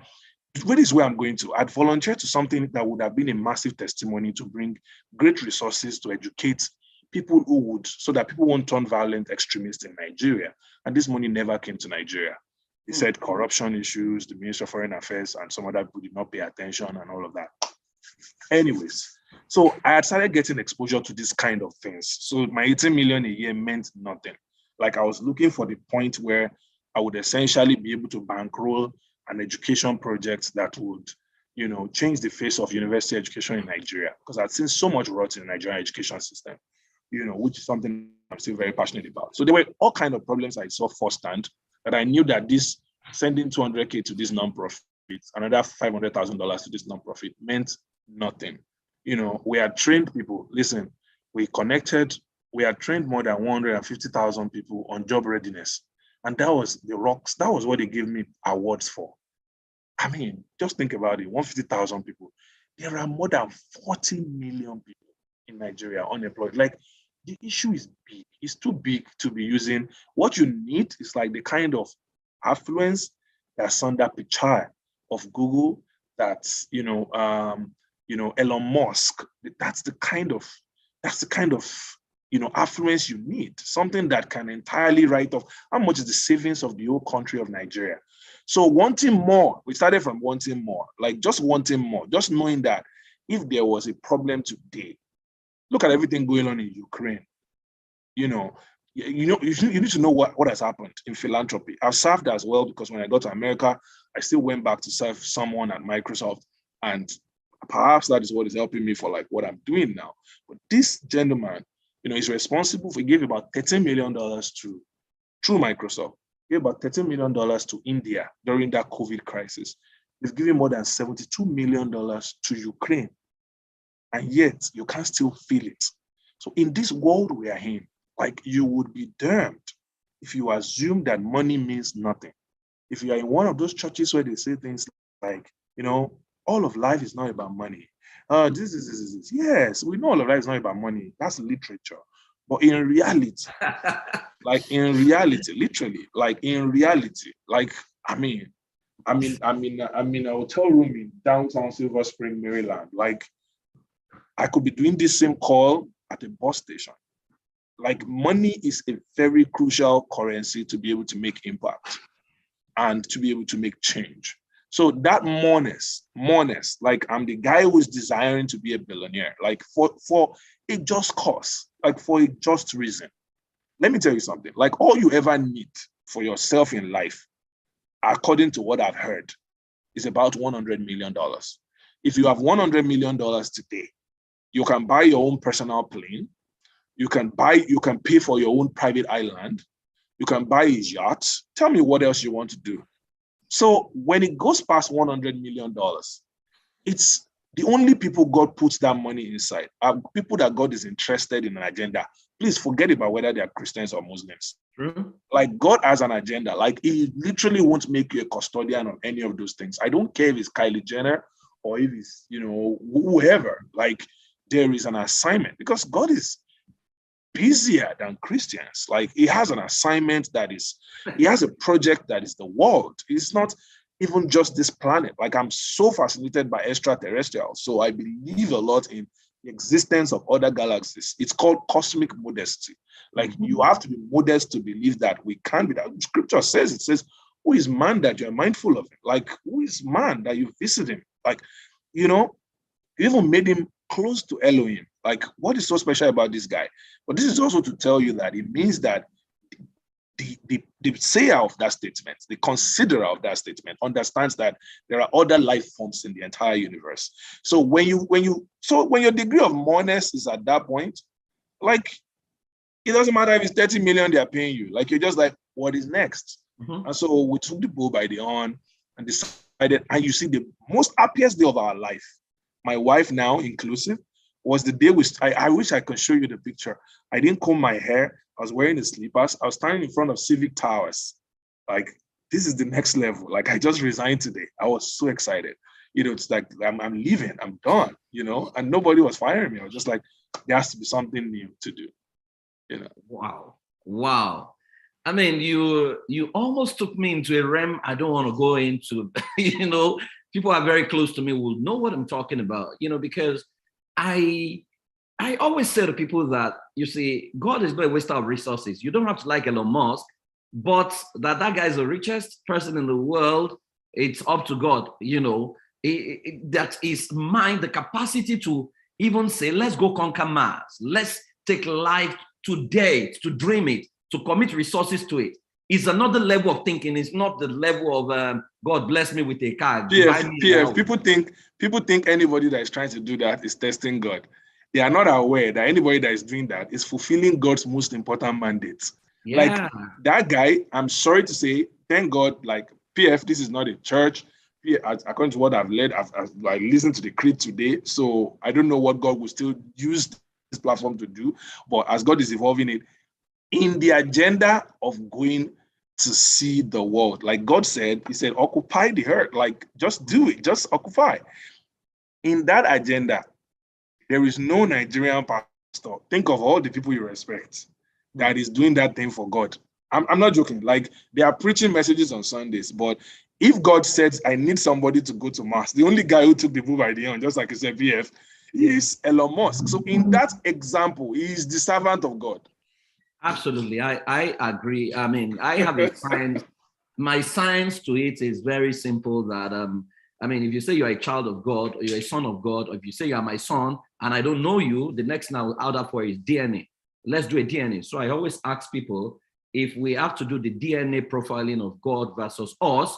this is where I'm going to. I'd volunteer to something that would have been a massive testimony to bring great resources to educate people who would, so that people won't turn violent extremists in Nigeria. And this money never came to Nigeria. He said corruption issues, the Ministry of Foreign Affairs, and some other people did not pay attention and all of that. Anyways, so I had started getting exposure to this kind of things. So my 18 million a year meant nothing. Like, I was looking for the point where I would essentially be able to bankroll an education project that would, you know, change the face of university education in Nigeria. Because I'd seen so much rot in the Nigerian education system, you know, which is something I'm still very passionate about. So there were all kinds of problems I saw firsthand, that I knew that this sending 200K to this nonprofit, another $500,000 to this nonprofit meant nothing. You know, we had trained people. Listen, we had trained more than 150,000 people on job readiness. And that was the rocks. That was what they gave me awards for. I mean, just think about it, 150,000 people. There are more than 40 million people in Nigeria unemployed. Like, the issue is big. It's too big to be using. What you need is like the kind of affluence that Sundar Pichai of Google, that's Elon Musk. That's the kind of affluence you need. Something that can entirely write off how much is the savings of the whole country of Nigeria. So wanting more, we started from wanting more, like just wanting more, just knowing that if there was a problem today, look at everything going on in Ukraine. You need to know what has happened in philanthropy. I've served as well, because when I got to America, I still went back to serve someone at Microsoft, and perhaps that is what is helping me for like what I'm doing now. But this gentleman, is responsible for, he gave about $13 million through Microsoft. He gave about $13 million to India during that COVID crisis. We've given more than $72 million to Ukraine. And yet you can still feel it. So in this world we are in, like, you would be damned if you assume that money means nothing. If you are in one of those churches where they say things like, all of life is not about money. This. Yes, we know all of life is not about money. That's literature. But in reality, literally, I'm in a hotel room in downtown Silver Spring, Maryland. Like, I could be doing this same call at a bus station. Like, money is a very crucial currency to be able to make impact and to be able to make change. So that mourners, like, I'm the guy who's desiring to be a billionaire, like for a just cause, like for a just reason. Let me tell you something, like, all you ever need for yourself in life, according to what I've heard, is about $100 million. If you have $100 million today, you can buy your own personal plane. You can pay for your own private island. You can buy a yacht. Tell me what else you want to do. So when it goes past $100 million, it's the only people God puts that money inside are people that God is interested in an agenda. Please forget about whether they are Christians or Muslims. True. Like, God has an agenda. Like, he literally won't make you a custodian of any of those things. I don't care if it's Kylie Jenner or if it's, whoever. Like, there is an assignment, because God is busier than Christians. Like, he has an assignment he has a project that is the world. It's not even just this planet. Like, I'm so fascinated by extraterrestrials. So I believe a lot in the existence of other galaxies. It's called cosmic modesty. Like, you have to be modest to believe that we can be that. Scripture says, it says, who is man that you're mindful of him? Like, who is man that you visit him? Like, you even made him close to Elohim. Like, what is so special about this guy? But this is also to tell you that it means that the sayer of that statement, the considerer of that statement, understands that there are other life forms in the entire universe. So when your degree of mourners is at that point, like, it doesn't matter if it's 30 million they are paying you. Like, you're just like, what is next? Mm-hmm. And so we took the bull by the horn and decided, and you see, the most happiest day of our life, my wife now inclusive, was the day I wish I could show you the picture. I didn't comb my hair. I was wearing the slippers. I was standing in front of Civic Towers, like this is the next level. Like, I just resigned today. I was so excited. It's like, I'm leaving, I'm done, and nobody was firing me. I was just like, there has to be something new to do, Wow. I mean, you almost took me into a realm I don't want to go into. People are very close to me will know what I'm talking about, because I always say to people that, you see, God is not a waster of resources. You don't have to like Elon Musk, but that guy is the richest person in the world, it's up to God, that is mine, the capacity to even say, let's go conquer Mars. Let's take life today, to dream it, to commit resources to it. It's another level of thinking. It's not the level of God bless me with a car. PF, people think anybody that is trying to do that is testing God. They are not aware that anybody that is doing that is fulfilling God's most important mandate. Yeah. Like that guy, I'm sorry to say, thank God, like PF, this is not a church. According to what I've read, I've listened to the creed today. So I don't know what God will still use this platform to do. But as God is evolving it, in the agenda of going to see the world, like God said, he said, occupy the earth, like just do it, just occupy. In that agenda, there is no Nigerian pastor. Think of all the people you respect that is doing that thing for God. I'm not joking. Like, they are preaching messages on Sundays, but if God says, I need somebody to go to Mars, the only guy who took the bull by the horn, just like you said, PF, is Elon Musk. So in that example, he is the servant of God. Absolutely. I agree. I mean, I have a science. My science to it is very simple that, if you say you're a child of God or you're a son of God, or if you say you're my son and I don't know you, the next thing I'll out for is DNA. Let's do a DNA. So I always ask people, if we have to do the DNA profiling of God versus us,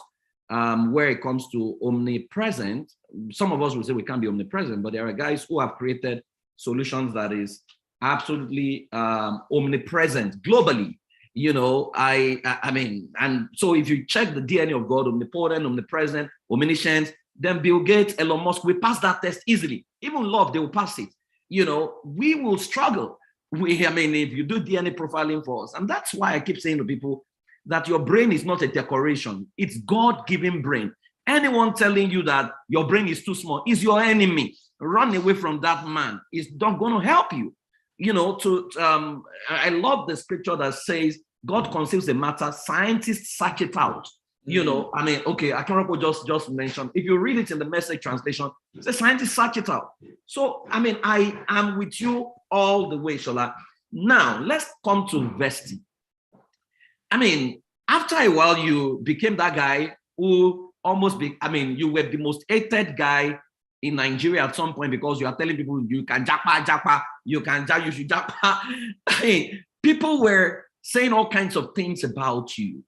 where it comes to omnipresent, some of us will say we can't be omnipresent, but there are guys who have created solutions that is absolutely omnipresent globally. And so if you check the DNA of God, omnipotent, omnipresent, omniscient, then Bill Gates, Elon Musk, we pass that test easily. Even love, they will pass it. We will struggle. If you do DNA profiling for us, and that's why I keep saying to people that your brain is not a decoration, it's God-given brain. Anyone telling you that your brain is too small is your enemy. Run away from that man. It's not going to help you. I love the scripture that says God conceals the matter, scientists search it out. Akinrako just mentioned, if you read it in the Message translation, it says scientists search it out. So, I am with you all the way, Shola. Now, let's come to Vesti. After a while, you became that guy who you were the most hated guy in Nigeria at some point because you are telling people you can japa, you should japa. People were saying all kinds of things about you,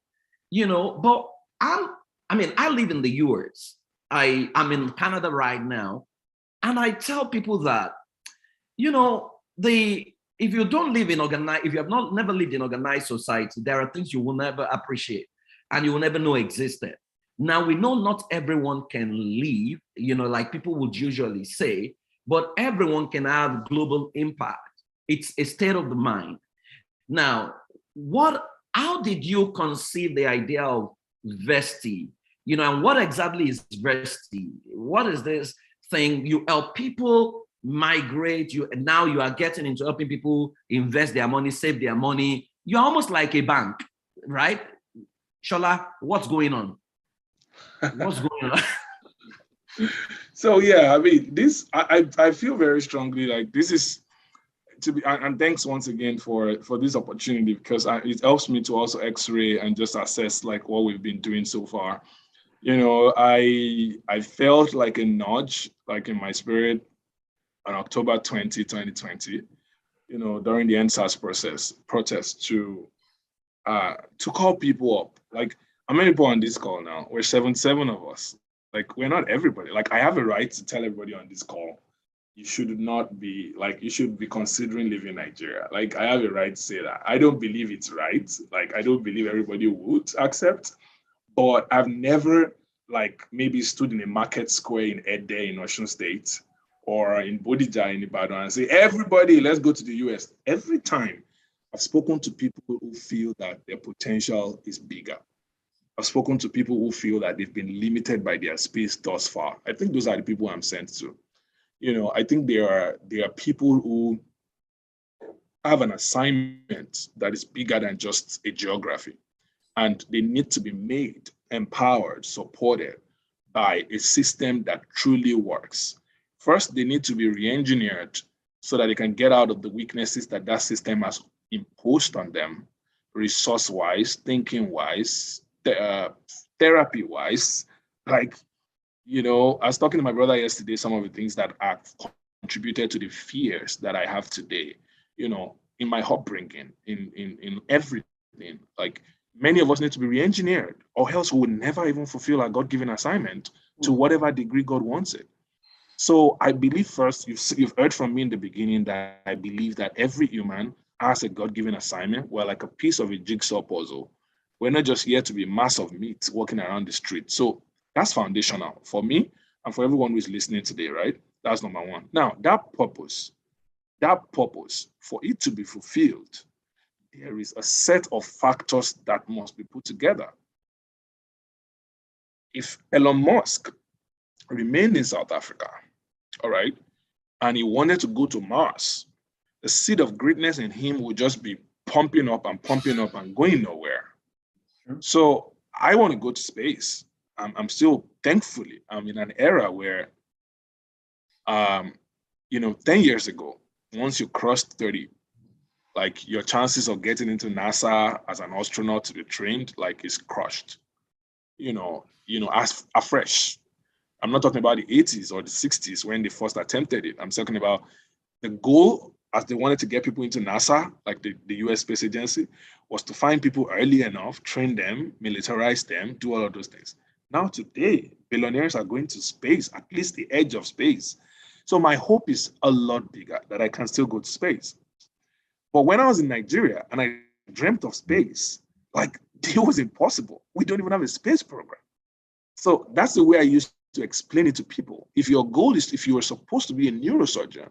but I live in the US. I'm in Canada right now. And I tell people that, if you don't live in if you have never lived in organized society, there are things you will never appreciate and you will never know existed. Now, we know not everyone can live, like people would usually say, but everyone can have global impact. It's a state of the mind. Now, how did you conceive the idea of Vesti? And what exactly is Vesti? What is this thing? You help people migrate, now you are getting into helping people invest their money, save their money. You're almost like a bank, right? Shola, what's going on? What's going on? So yeah, I feel very strongly like this is to be, and thanks once again for this opportunity, because it helps me to also x-ray and just assess like what we've been doing so far. I felt like a nudge, like in my spirit on October 20, 2020, during the NSAS protest to call people up. Like, how many people on this call now? We're 77 of us. Like, we're not everybody. Like, I have a right to tell everybody on this call, you should not be, like, you should be considering leaving Nigeria. Like, I have a right to say that. I don't believe it's right. Like, I don't believe everybody would accept. But I've never, like, maybe stood in a market square in Ede in Osun State or in Bodija in Ibadan and say, everybody, let's go to the US. Every time I've spoken to people who feel that their potential is bigger. I've spoken to people who feel that they've been limited by their space thus far. I think those are the people I'm sent to. I think there are people who have an assignment that is bigger than just a geography, and they need to be made, empowered, supported by a system that truly works. First, they need to be re-engineered so that they can get out of the weaknesses that that system has imposed on them, resource-wise, thinking-wise, therapy-wise. Like, I was talking to my brother yesterday, some of the things that have contributed to the fears that I have today, in my upbringing, in everything. Like, many of us need to be re-engineered, or else we would never even fulfill our God-given assignment to whatever degree God wants it. So I believe first, you've heard from me in the beginning that I believe that every human has a God-given assignment. We're like a piece of a jigsaw puzzle. We're not just here to be mass of meat walking around the street. So that's foundational for me and for everyone who's listening today, right? That's number one. Now, that purpose, for it to be fulfilled, there is a set of factors that must be put together. If Elon Musk remained in South Africa, all right, and he wanted to go to Mars, the seed of greatness in him would just be pumping up and going nowhere. Sure. So I want to go to space. I'm still, thankfully, I'm in an era where, 10 years ago, once you crossed 30, like your chances of getting into NASA as an astronaut to be trained, like, is crushed, as afresh. I'm not talking about the 80s or the 60s when they first attempted it. I'm talking about the goal, as they wanted to get people into NASA, like the US Space Agency, was to find people early enough, train them, militarize them, do all of those things. Now today, billionaires are going to space, at least the edge of space. So my hope is a lot bigger, that I can still go to space. But when I was in Nigeria and I dreamt of space, like, it was impossible. We don't even have a space program. So that's the way I used to explain it to people. If your goal is, if you are supposed to be a neurosurgeon,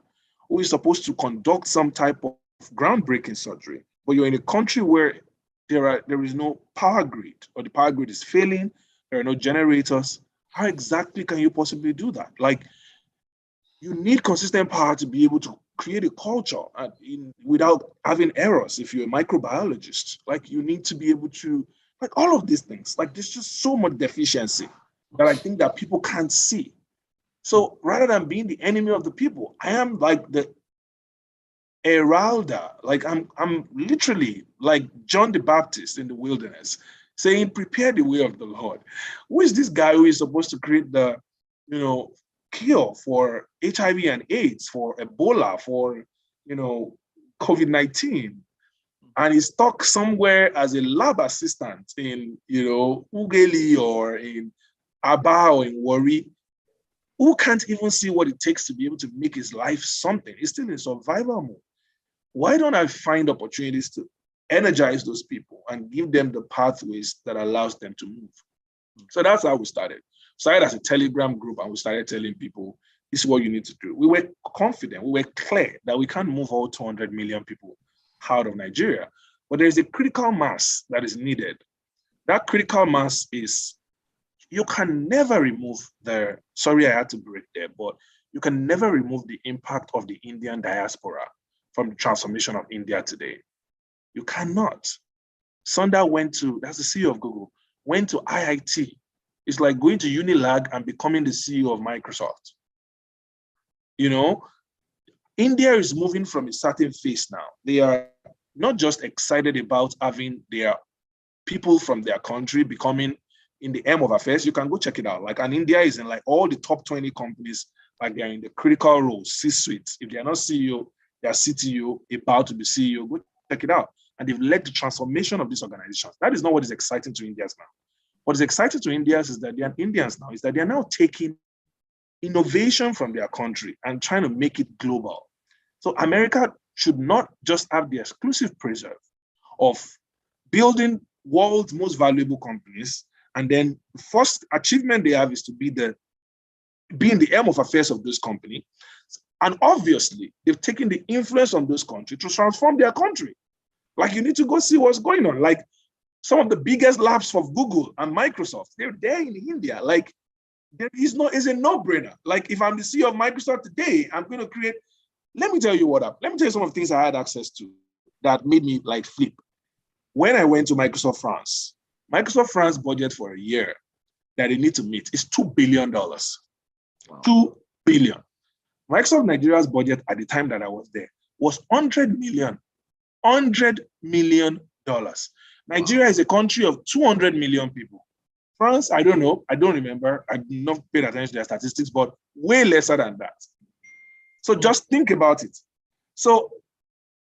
or you're supposed to conduct some type of groundbreaking surgery, but you're in a country where there is no power grid, or the power grid is failing, there are no generators, how exactly can you possibly do that? Like, you need consistent power to be able to create a culture without having errors. If you're a microbiologist, like, you need to be able to, like, all of these things, like, there's just so much deficiency that I think that people can't see. So rather than being the enemy of the people, I am like the heralder. Like, I'm literally like John the Baptist in the wilderness, saying, prepare the way of the Lord. Who is this guy who is supposed to create the, cure for HIV and AIDS, for Ebola, for, COVID-19? And he's stuck somewhere as a lab assistant in, Ugeli or in Aba or in Wari, who can't even see what it takes to be able to make his life something. He's still in survival mode. Why don't I find opportunities to energize those people and give them the pathways that allows them to move? So that's how we started. Started as a Telegram group, and we started telling people, this is what you need to do. We were confident, we were clear that we can't move all 200 million people out of Nigeria, but there's a critical mass that is needed. That critical mass is, you can never remove sorry, I had to break there, but you can never remove the impact of the Indian diaspora from the transformation of India today. You cannot. Sundar that's the CEO of Google, went to IIT. It's like going to Unilag and becoming the CEO of Microsoft. India is moving from a certain phase now. They are not just excited about having their people from their country becoming in the M of affairs. You can go check it out. Like, and India is in like all the top 20 companies, like they're in the critical roles, C-suite. If they're not CEO, they're CTO, about to be CEO. Go check it out. And they've led the transformation of these organizations. That is not what is exciting to Indians now. What is exciting to Indians is that they are Indians now, is that they are now taking innovation from their country and trying to make it global. So America should not just have the exclusive preserve of building world's most valuable companies, and then the first achievement they have is to be in the aim of affairs of this company. And obviously, they've taken the influence on those countries to transform their country. Like, you need to go see what's going on. Like, Some of the biggest labs of Google and Microsoft, they're there in India. Like, it's a no-brainer. Like, if I'm the CEO of Microsoft today, I'm going to create, let me tell you let me tell you some of the things I had access to that made me like flip. When I went to Microsoft France budget for a year that they need to meet is $2 billion. Wow. $2 billion. Microsoft Nigeria's budget at the time that I was there was $100 million. $100 million. Nigeria is a country of 200 million people. France, I don't know. I don't remember. I've not paid attention to their statistics, but way lesser than that. So just think about it. So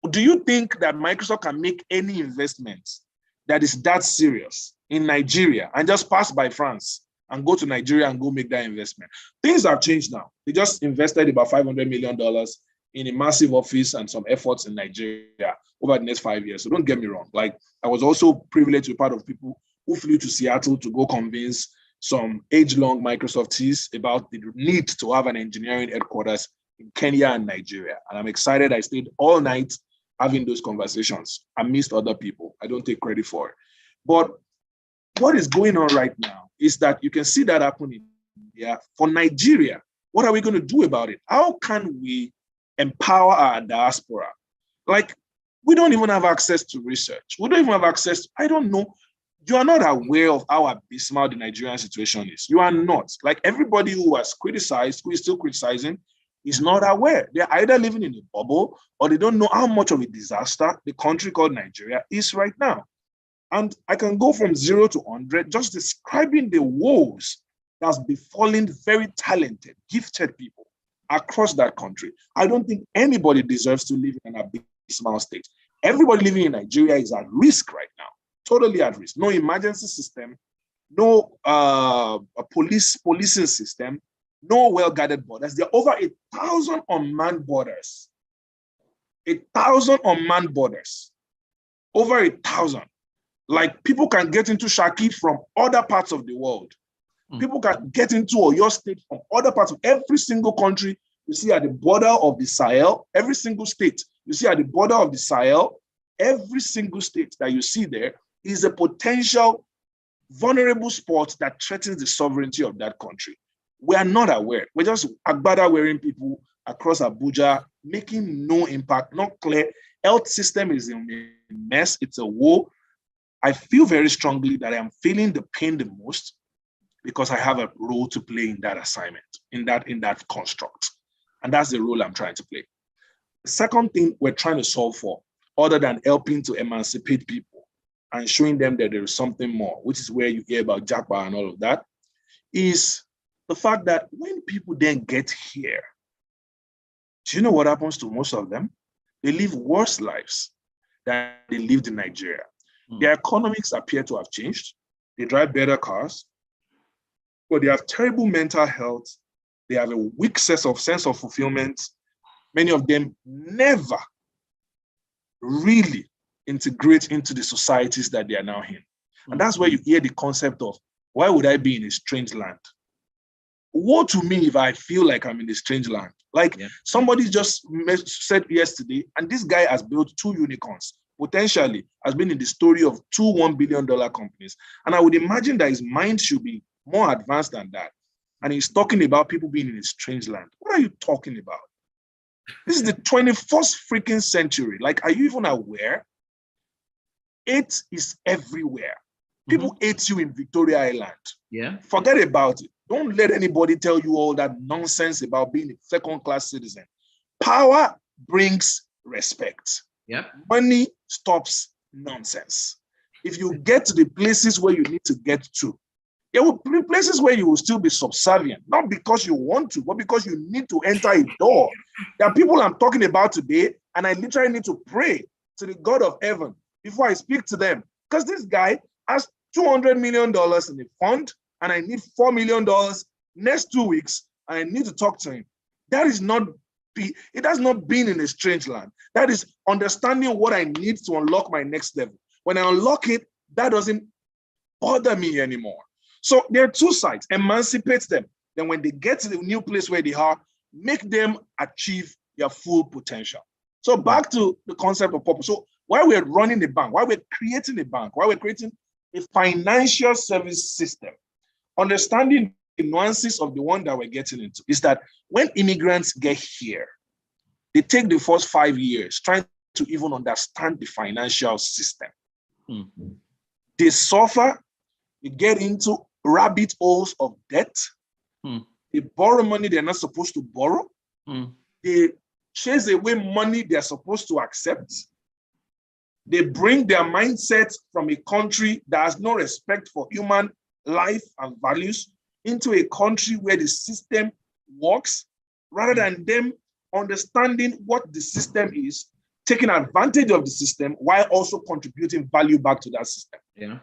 do you think that Microsoft can make any investments that is that serious in Nigeria and just pass by France and go to Nigeria and go make that investment? Things have changed now. They just invested about $500 million in a massive office and some efforts in Nigeria over the next 5 years. So don't get me wrong. Like, I was also privileged to be part of people who flew to Seattle to go convince some age-long Microsofties about the need to have an engineering headquarters in Kenya and Nigeria. And I'm excited. I stayed all night having those conversations amidst other people. I don't take credit for it. But what is going on right now is that you can see that happening. Yeah. For Nigeria, what are we going to do about it? How can we empower our diaspora? Like, we don't even have access to research. We don't even have access. I don't know. You are not aware of how abysmal the Nigerian situation is. You are not. Like, everybody who has criticized, who is still criticizing, is not aware. They're either living in a bubble or they don't know how much of a disaster the country called Nigeria is right now. And I can go from 0 to 100 just describing the woes that's befallen very talented, gifted people across that country. I don't think anybody deserves to live in an abysmal state. Everybody living in Nigeria is at risk right now, totally at risk. No emergency system, no policing system, no well-guarded borders. There are over 1,000 unmanned borders. 1,000 unmanned borders. Over 1,000. Like, people can get into Shaki from other parts of the world. People can get into Oyo State from other parts of every single country you see at the border of the Sahel. Every single state you see at the border of the Sahel, every single state that you see there is a potential vulnerable spot that threatens the sovereignty of that country. We are not aware. We're just agbada wearing people across Abuja, making no impact, not clear. Health system is in a mess. It's a woe. I feel very strongly that I am feeling the pain the most because I have a role to play in that assignment, in that construct. And that's the role I'm trying to play. The second thing we're trying to solve for, other than helping to emancipate people and showing them that there is something more, which is where you hear about Japa and all of that, is the fact that when people then get here, do you know what happens to most of them? They live worse lives than they lived in Nigeria. Their economics appear to have changed. They drive better cars, but they have terrible mental health. They have a weak sense of fulfillment. Many of them never really integrate into the societies that they are now in. And that's where you hear the concept of, why would I be in a strange land? Woe to me if I feel like I'm in a strange land. Like, somebody just said yesterday, and this guy has built 2 unicorns, potentially has been in the story of 2 $1 billion companies. And I would imagine that his mind should be more advanced than that. And he's talking about people being in a strange land. What are you talking about? This is the 21st freaking century. Like, are you even aware? Hate is everywhere. People hate you in Victoria Island. Yeah. Forget about it. Don't let anybody tell you all that nonsense about being a second-class citizen. Power brings respect. Yeah. Money stops nonsense. If you get to the places where you need to get to, there will be places where you will still be subservient, not because you want to, but because you need to enter a door. There are people I'm talking about today, and I literally need to pray to the God of heaven before I speak to them. Because this guy has $200 million in the fund, and I need $4 million next 2 weeks, and I need to talk to him. That is not, it has not been in a strange land. That is understanding what I need to unlock my next level. When I unlock it, that doesn't bother me anymore. So there are 2 sides. Emancipate them. Then when they get to the new place where they are, make them achieve their full potential. So back to the concept of purpose. So while we're running a bank, while we're creating a bank, while we're creating a financial service system, understanding the nuances of the one that we're getting into is that when immigrants get here, they take the first 5 years trying to even understand the financial system. Mm-hmm. They suffer, they get into rabbit holes of debt. They borrow money they're not supposed to borrow. They chase away money they're supposed to accept. They bring their mindset from a country that has no respect for human life and values into a country where the system works, rather than them understanding what the system is, taking advantage of the system while also contributing value back to that system. Yeah.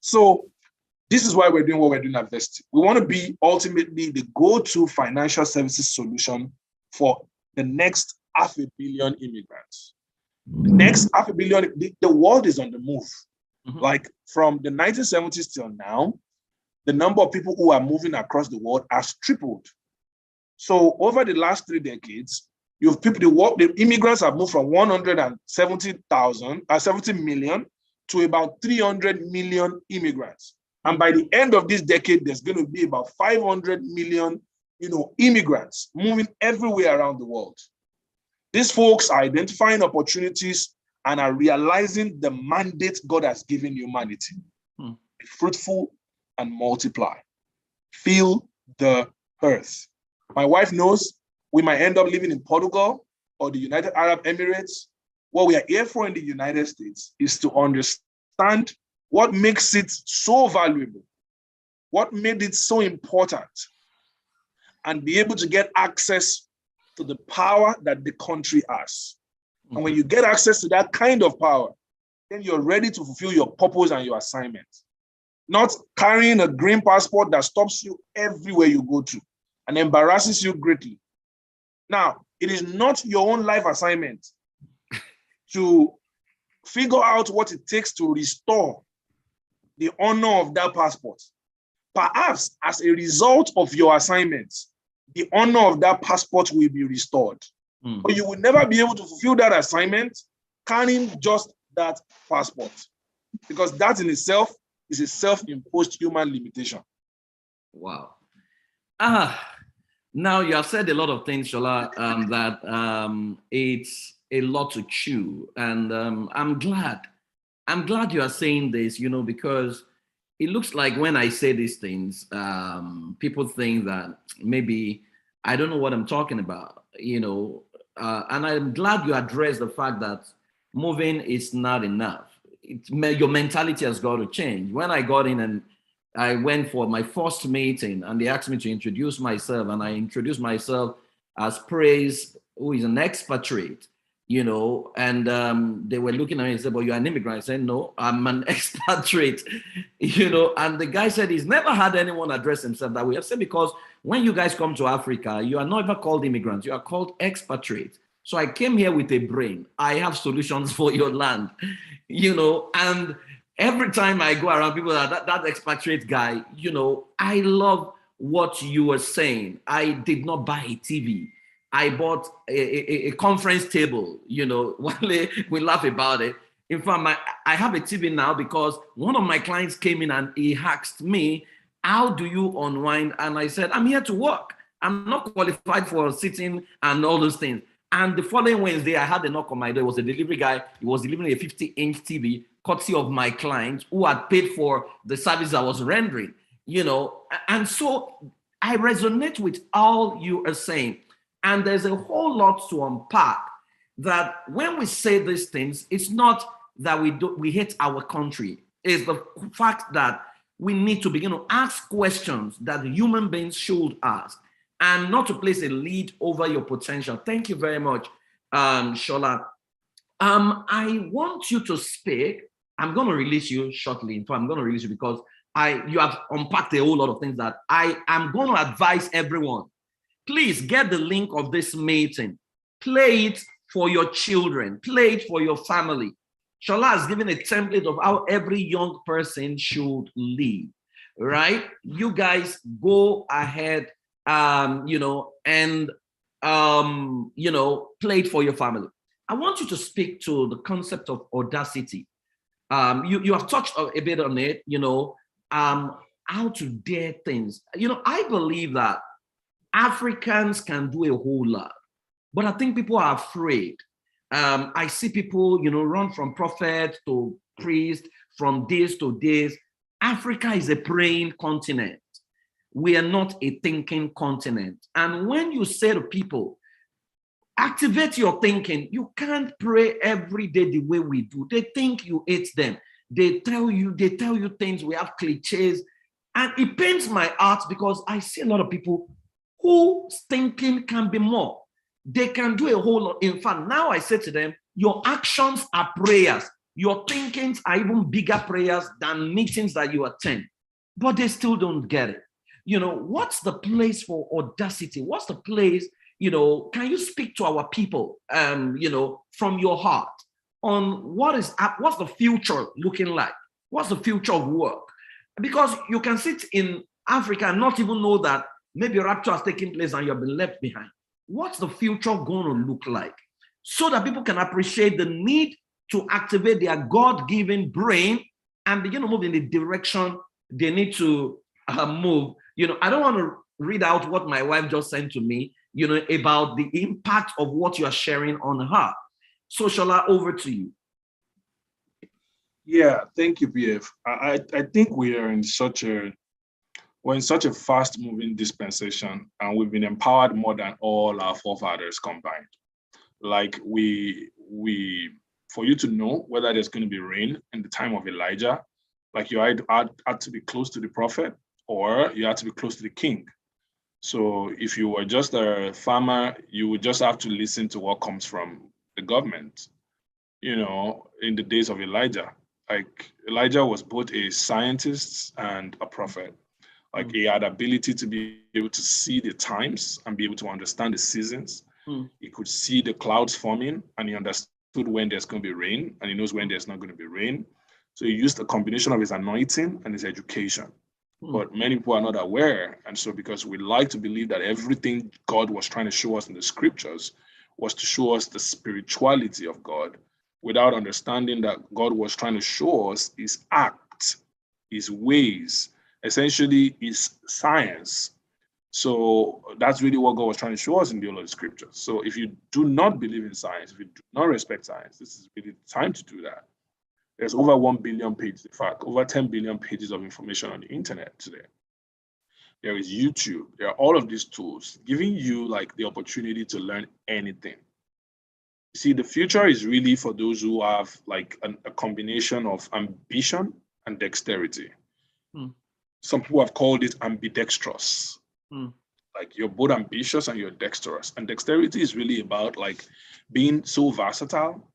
So this is why we're doing what we're doing at Vesti. We want to be ultimately the go-to financial services solution for the next 500 million immigrants. The next 500 million, the world is on the move. Like from the 1970s till now, the number of people who are moving across the world has tripled. So over the last 3 decades, the immigrants have moved from 70 million to about 300 million immigrants. And by the end of this decade, there's going to be about 500 million, immigrants moving everywhere around the world. These folks are identifying opportunities and are realizing the mandate God has given humanity. Be fruitful and multiply. Fill the earth. My wife knows we might end up living in Portugal or the United Arab Emirates. What we are here for in the United States is to understand what makes it so valuable, what made it so important, and be able to get access to the power that the country has. And when you get access to that kind of power, then you're ready to fulfill your purpose and your assignment. Not carrying a green passport that stops you everywhere you go to and embarrasses you greatly. Now, it is not your own life assignment to figure out what it takes to restore the honor of that passport. Perhaps as a result of your assignments, the honor of that passport will be restored. But you will never be able to fulfill that assignment carrying just that passport, because that in itself is a self-imposed human limitation. Wow. Now you have said a lot of things, Shaola, that it's a lot to chew. And I'm glad you are saying this, because it looks like when I say these things, people think that maybe I don't know what I'm talking about, and I'm glad you addressed the fact that moving is not enough. Your mentality has got to change. When I got in and I went for my first meeting and they asked me to introduce myself, and I introduced myself as Praise, who is an expatriate, and they were looking at me and said, "Well, you're an immigrant." I said, "No, I'm an expatriate," and the guy said he's never had anyone address himself that way. I said, because when you guys come to Africa, you are not ever called immigrants, you are called expatriates. So I came here with a brain. I have solutions for your land, and every time I go around, people are that expatriate guy, I love what you were saying. I did not buy a TV. I bought a conference table, we laugh about it. In fact, I have a TV now because one of my clients came in and he asked me, "How do you unwind?" And I said, "I'm here to work. I'm not qualified for sitting and all those things." And the following Wednesday, I had a knock on my door. It was a delivery guy. He was delivering a 50-inch TV, courtesy of my client who had paid for the service I was rendering, And so I resonate with all you are saying. And there's a whole lot to unpack, that when we say these things, it's not that we hate our country. It's the fact that we need to begin to ask questions that human beings should ask, and not to place a lead over your potential. Thank you very much, Shaola. I want you to speak. I'm going to release you shortly. In fact, I'm going to release you because you have unpacked a whole lot of things that I am going to advise everyone. Please get the link of this meeting. Play it for your children. Play it for your family. Shaola has given a template of how every young person should live, right? You guys go ahead, and play it for your family. I want you to speak to the concept of audacity. You have touched a bit on it, how to dare things. I believe that Africans can do a whole lot, but I think people are afraid. I see people, run from prophet to priest, from this to this. Africa is a praying continent. We are not a thinking continent. And when you say to people, activate your thinking, you can't pray every day the way we do. They think you hate them. They tell you things, we have cliches. And it pains my heart because I see a lot of people whose thinking can be more. They can do a whole lot. In fact, now I say to them, your actions are prayers. Your thinkings are even bigger prayers than meetings that you attend. But they still don't get it. What's the place for audacity? What's the place, can you speak to our people, from your heart on what's the future looking like? What's the future of work? Because you can sit in Africa and not even know that maybe rapture has taken place and you've been left behind. What's the future going to look like? So that people can appreciate the need to activate their God-given brain and begin to move in the direction they need to move. I don't want to read out what my wife just sent to me, about the impact of what you are sharing on her. So, Shaola, over to you. Yeah, thank you, PF. I think we're in such a fast-moving dispensation, and we've been empowered more than all our forefathers combined. Like for you to know whether there's going to be rain in the time of Elijah, like you had to be close to the prophet, or you had to be close to the king. So if you were just a farmer, you would just have to listen to what comes from the government. In the days of Elijah, like Elijah was both a scientist and a prophet. Like he had ability to be able to see the times and be able to understand the seasons. He could see the clouds forming, and he understood when there's going to be rain, and he knows when there's not going to be rain. So he used a combination of his anointing and his education. But many people are not aware. And so because we like to believe that everything God was trying to show us in the scriptures was to show us the spirituality of God, without understanding that God was trying to show us his act, his ways, essentially his science. So that's really what God was trying to show us in the Old Scriptures. So if you do not believe in science, if you do not respect science, this is really the time to do that. There's over 1 billion pages, in fact, over 10 billion pages of information on the internet today. There is YouTube. There are all of these tools giving you like the opportunity to learn anything. See, the future is really for those who have like a combination of ambition and dexterity. Some people have called it ambidextrous. Like you're both ambitious and you're dexterous. And dexterity is really about like being so versatile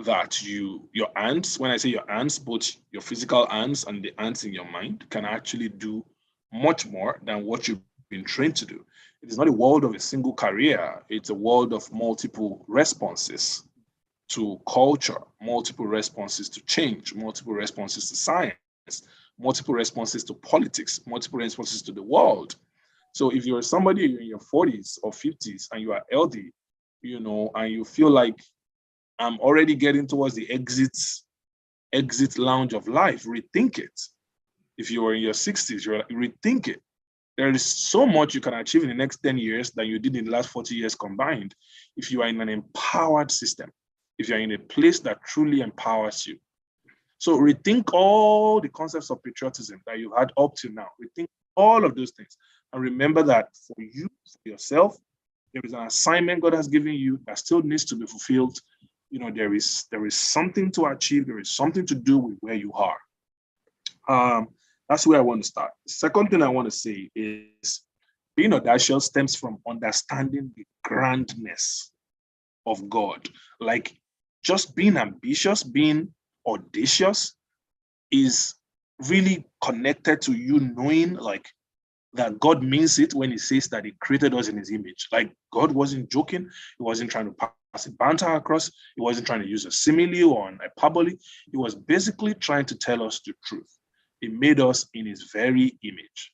that your ants, when I say your ants, both your physical ants and the ants in your mind can actually do much more than what you've been trained to do. It is not a world of a single career. It's a world of multiple responses to culture, multiple responses to change, multiple responses to science, multiple responses to politics, multiple responses to the world. So if you're somebody in your 40s or 50s and you are healthy, and you feel like I'm already getting towards the exit lounge of life, rethink it. If you are in your 60s, rethink it. There is so much you can achieve in the next 10 years than you did in the last 40 years combined if you are in an empowered system, if you're in a place that truly empowers you. So rethink all the concepts of patriotism that you've had up to now. Rethink all of those things. And remember that for you, for yourself, there is an assignment God has given you that still needs to be fulfilled. There is something to achieve. There is something to do with where you are. That's where I want to start. The second thing I want to say is being audacious stems from understanding the grandness of God. Like just being ambitious, being audacious is really connected to you knowing like that God means it when he says that he created us in his image. Like God wasn't joking. He wasn't trying to pass a banter across. He wasn't trying to use a simile or an hyperbole. He was basically trying to tell us the truth. He made us in his very image.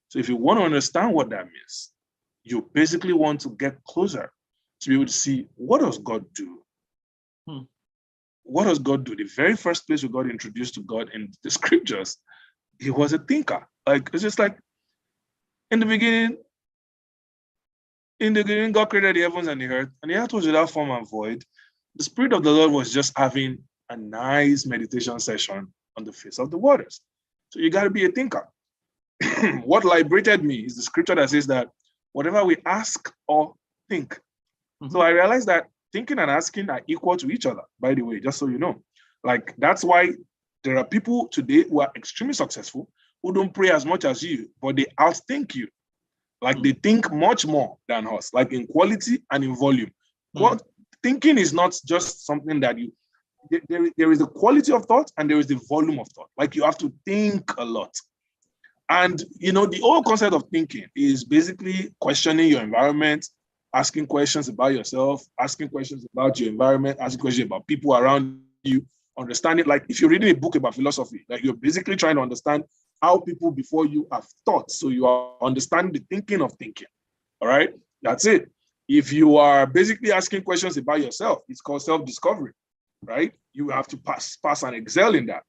So if you want to understand what that means, you basically want to get closer to be able to see what does God do? Hmm. What does God do? The very first place we got introduced to God in the scriptures, he was a thinker. Like, it's just like, in the beginning, God created the heavens and the earth was without form and void. The Spirit of the Lord was just having a nice meditation session on the face of the waters. So you got to be a thinker. What liberated me is the scripture that says that whatever we ask or think. So I realized that thinking and asking are equal to each other, by the way, just so you know. Like, that's why there are people today who are extremely successful who don't pray as much as you, but they outthink you. Like, they think much more than us, like in quality and in volume. Thinking is not just something that there is the quality of thought and there is the volume of thought. Like, you have to think a lot. And, the whole concept of thinking is basically questioning your environment, asking questions about yourself, asking questions about your environment, asking questions about people around you, understanding. Like, if you're reading a book about philosophy, like, you're basically trying to understand how people before you have thought. So you are understanding the thinking of thinking. All right? That's it. If you are basically asking questions about yourself, it's called self-discovery, right? You have to pass and excel in that.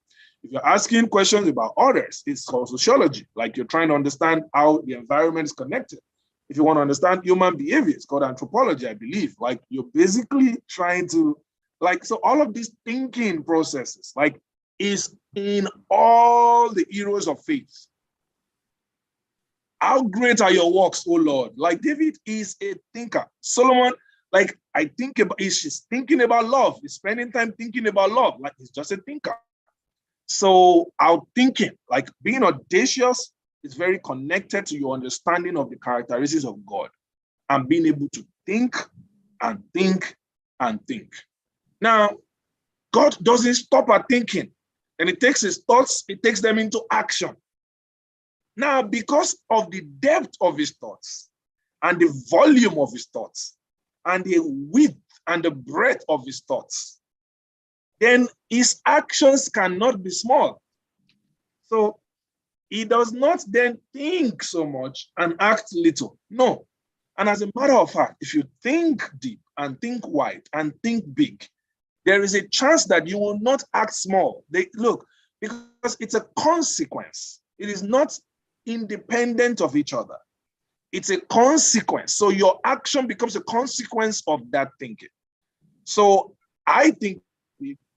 If you're asking questions about others, it's called sociology. Like, you're trying to understand how the environment is connected. If you want to understand human behavior, it's called anthropology, I believe. Like, you're basically trying to, like, so all of these thinking processes, like, is in all the heroes of faith. How great are your works, O Lord? Like, David is a thinker. Solomon, like, he's thinking about love. He's spending time thinking about love. Like, he's just a thinker. So our thinking, like being audacious, is very connected to your understanding of the characteristics of God and being able to think and think and think. Now, God doesn't stop at thinking, and it takes his thoughts, it takes them into action. Now, because of the depth of his thoughts and the volume of his thoughts and the width and the breadth of his thoughts, then his actions cannot be small. So he does not then think so much and act little. No. And as a matter of fact, if you think deep and think wide and think big, there is a chance that you will not act small. Look, because it's a consequence. It is not independent of each other. It's a consequence. So your action becomes a consequence of that thinking. So I think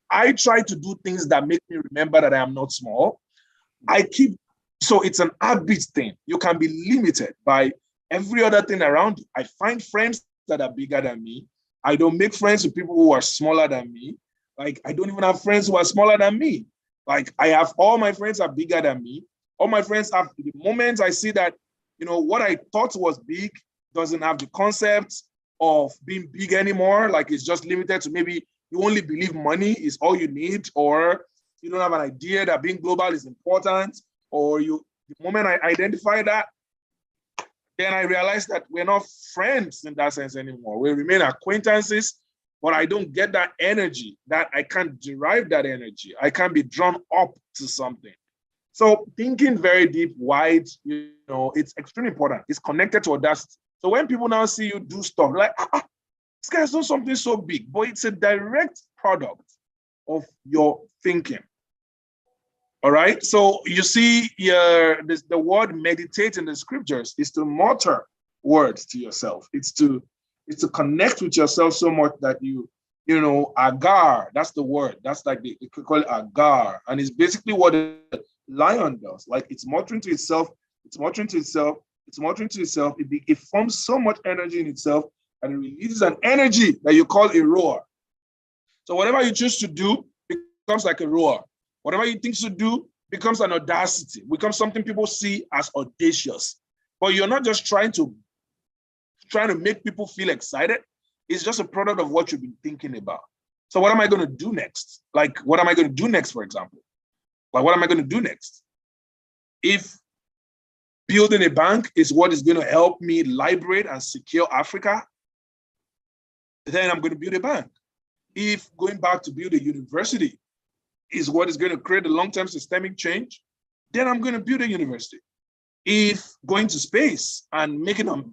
I try to do things that make me remember that I am not small. So it's an habit thing. You can be limited by every other thing around you. I find friends that are bigger than me. I don't make friends with people who are smaller than me. Like, I don't even have friends who are smaller than me. Like, all my friends are bigger than me. All my friends have, the moment I see that, what I thought was big doesn't have the concept of being big anymore. Like, it's just limited to maybe you only believe money is all you need, or you don't have an idea that being global is important, or the moment I identify that, then I realize that we're not friends in that sense anymore. We remain acquaintances, but I don't get that energy, that I can't derive that energy. I can't be drawn up to something. So thinking very deep, wide, it's extremely important. It's connected to audacity. So when people now see you do stuff like, this guy's done something so big, but it's a direct product of your thinking. All right. So you see the word meditate in the scriptures is to mutter words to yourself. It's to connect with yourself so much that agar, that's the word. That's like they call it agar. And it's basically what a lion does. Like, it's muttering to itself, it's muttering to itself, it's muttering to itself. It forms so much energy in itself, and it releases an energy that you call a roar. So whatever you choose to do becomes like a roar. Whatever you think to do becomes an audacity, becomes something people see as audacious. But you're not just trying to make people feel excited. It's just a product of what you've been thinking about. So what am I going to do next? Like, what am I going to do next, for example? Like, what am I going to do next? If building a bank is what is going to help me liberate and secure Africa, then I'm going to build a bank. If going back to build a university is what is going to create a long-term systemic change, then I'm going to build a university. If going to space and making a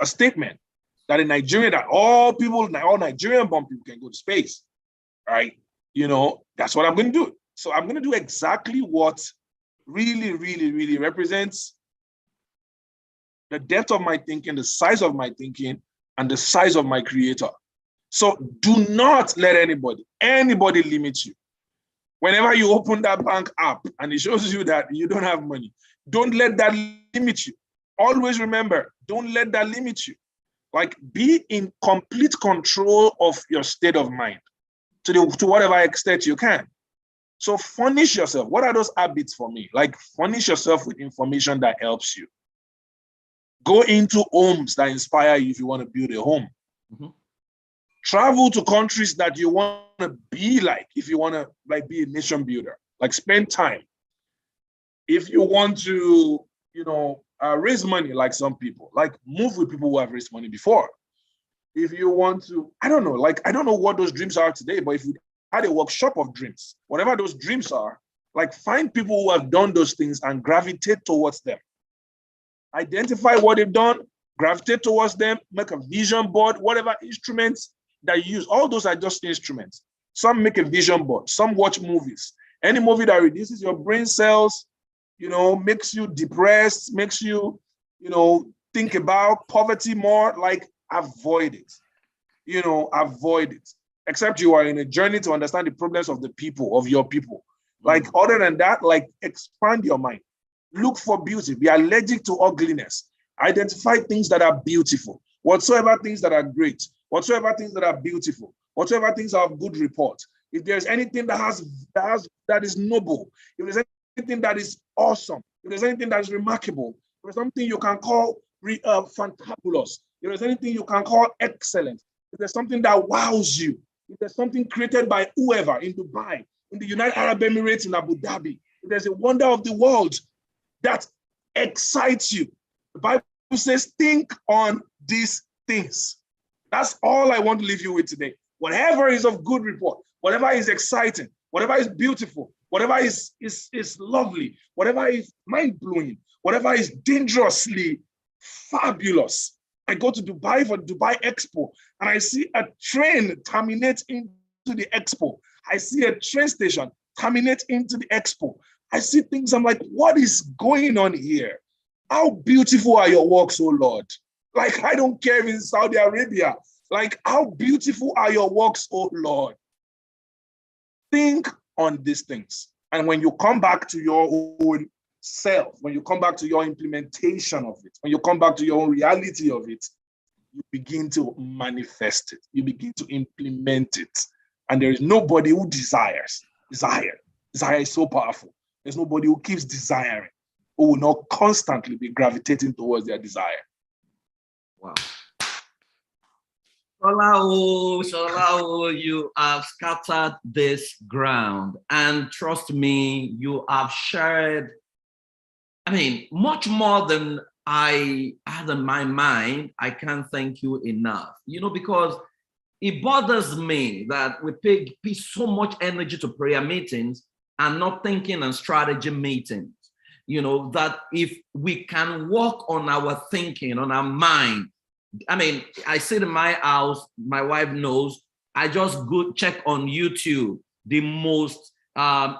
statement that in Nigeria, that all Nigerian-born people can go to space, right? You know, that's what I'm going to do. So I'm going to do exactly what really, really, really represents the depth of my thinking, the size of my thinking, and the size of my creator. So do not let anybody limit you. Whenever you open that bank app and it shows you that you don't have money, don't let that limit you. Always remember, don't let that limit you. Like, be in complete control of your state of mind to whatever extent you can. So furnish yourself. What are those habits for me? Like, furnish yourself with information that helps you. Go into homes that inspire you if you want to build a home. Mm-hmm. Travel to countries that you want to be like, if you want to like be a nation builder. Like, spend time. If you want to, raise money like some people, like move with people who have raised money before. If you want to, I don't know what those dreams are today, but if you had a workshop of dreams, whatever those dreams are, like, find people who have done those things and gravitate towards them. Identify what they've done, gravitate towards them, make a vision board, whatever instruments that you use. All those are just instruments. Some make a vision board, some watch movies. Any movie that reduces your brain cells, makes you depressed, makes you, think about poverty more, like, avoid it. Avoid it. Except you are in a journey to understand the problems of the people, of your people. Like, other than that, like, expand your mind. Look for beauty. Be allergic to ugliness. Identify things that are beautiful. Whatsoever things that are great. Whatsoever things that are beautiful. Whatsoever things are of good report. If there's anything that is noble, if there's anything that is awesome, if there's anything that is remarkable, if there's something you can call fantabulous, if there's anything you can call excellent, if there's something that wows you, if there's something created by whoever in Dubai, in the United Arab Emirates, in Abu Dhabi, if there's a wonder of the world that excites you, the Bible says, think on these things. That's all I want to leave you with today. Whatever is of good report, whatever is exciting, whatever is beautiful, whatever is lovely, whatever is mind-blowing, whatever is dangerously fabulous. I go to Dubai for Dubai Expo and I see a train terminate into the Expo. I see a train station terminate into the Expo. I see things, I'm like, what is going on here? How beautiful are your works, oh Lord? Like, I don't care if in Saudi Arabia. Like, how beautiful are your works, oh Lord? Think on these things. And when you come back to your own self, when you come back to your implementation of it, when you come back to your own reality of it, you begin to manifest it. You begin to implement it. And there is nobody who desires. Desire is so powerful. There's nobody who keeps desiring, who will not constantly be gravitating towards their desire. Wow. Sola, you have scattered this ground. And trust me, you have shared, much more than I had in my mind. I can't thank you enough, because it bothers me that we pay so much energy to prayer meetings and not thinking and strategy meetings. That if we can work on our thinking, on our mind. I sit in my house, my wife knows, I just go check on YouTube the most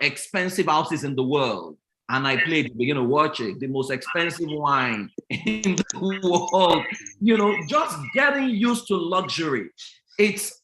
expensive houses in the world. And I play it, begin to watch it, the most expensive wine in the world, just getting used to luxury. It's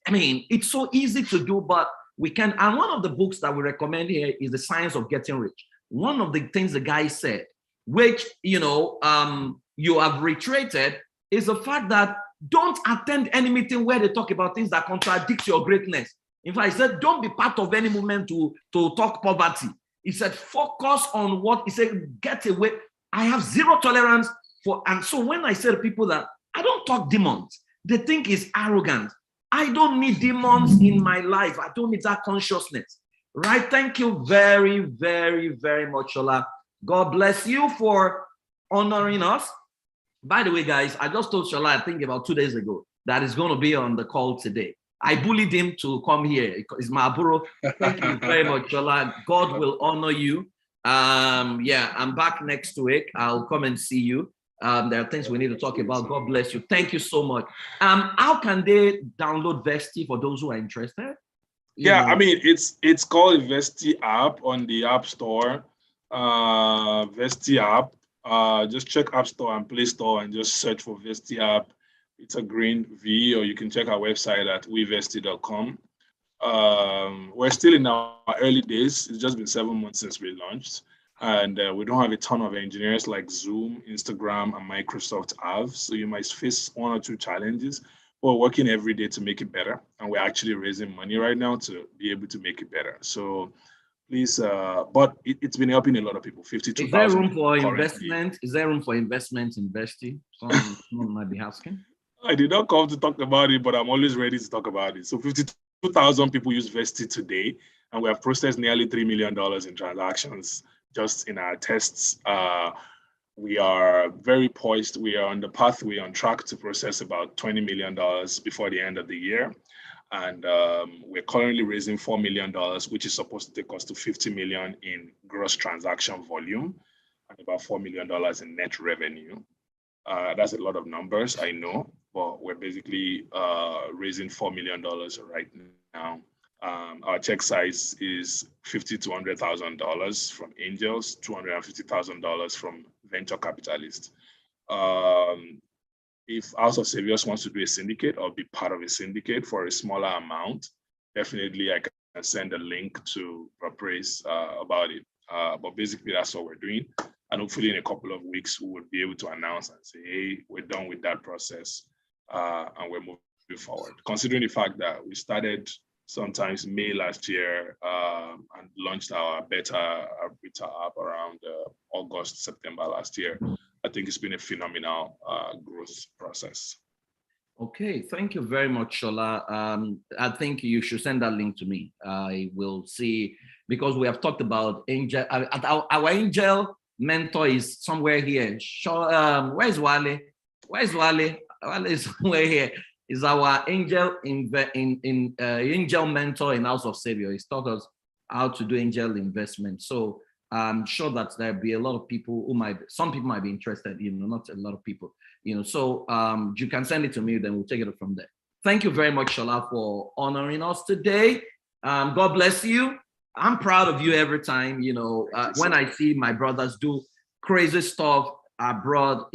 so easy to do, but we can. And one of the books that we recommend here is The Science of Getting Rich. One of the things the guy said, which, you have reiterated, is the fact that don't attend any meeting where they talk about things that contradict your greatness. In fact, he said, don't be part of any movement to talk poverty. He said, focus on what he said, get away. I have zero tolerance for, and so when I say to people that I don't talk demons, they think it's arrogant. I don't need demons in my life. I don't need that consciousness. Right? Thank you very, very, very much, Shola. God bless you for honoring us. By the way, guys, I just told Shaola, I think about 2 days ago, that he's going to be on the call today. I bullied him to come here. It's my bro. Thank you very much, Shaola. God will honor you. I'm back next week. I'll come and see you. There are things we need to talk about. God bless you. Thank you so much. How can they download Vesti for those who are interested? I mean, it's called Vesti app on the App Store. Vesti app. Just check App Store and Play Store and just search for Vesti app. It's a green V, or you can check our website at wevesti.com. We're still in our early days. It's just been 7 months since we launched, and we don't have a ton of engineers like Zoom, Instagram, and Microsoft have. So you might face 1 or 2 challenges. We're working every day to make it better, and we're actually raising money right now to be able to make it better. So please, but it's been helping a lot of people. 52,000. Is there room for investment? Is there room for investment in Vesti? Someone might be asking. I did not come to talk about it, but I'm always ready to talk about it. So 52,000 people use Vesti today, and we have processed nearly $3 million in transactions just in our tests. We are very poised. We are on the pathway, on track to process about $20 million before the end of the year. And we're currently raising $4 million, which is supposed to take us to $50 million in gross transaction volume and about $4 million in net revenue. That's a lot of numbers, I know, but we're basically raising $4 million right now. Our check size is $50,000 to $100,000 from angels, $250,000 from venture capitalists. If House of Saviors wants to do a syndicate or be part of a syndicate for a smaller amount, definitely I can send a link to Praise about it. But basically, that's what we're doing. And hopefully in a couple of weeks, we will be able to announce and say, hey, we're done with that process and we're moving forward. Considering the fact that we started sometimes May last year and launched our beta app around August, September last year, I think it's been a phenomenal growth process. Okay, thank you very much, Shaola. I think you should send that link to me. I will see, because we have talked about angel. Our angel mentor is somewhere here. Where's Wale? Where's Wale? Wale is somewhere here. Is our angel angel mentor in House of Saviour. He's taught us how to do angel investment. So I'm sure that there'll be a lot of people who some people might be interested, not a lot of people, so you can send it to me, then we'll take it from there. Thank you very much, Shaola, for honoring us today. God bless you. I'm proud of you every time, when I see my brothers do crazy stuff abroad,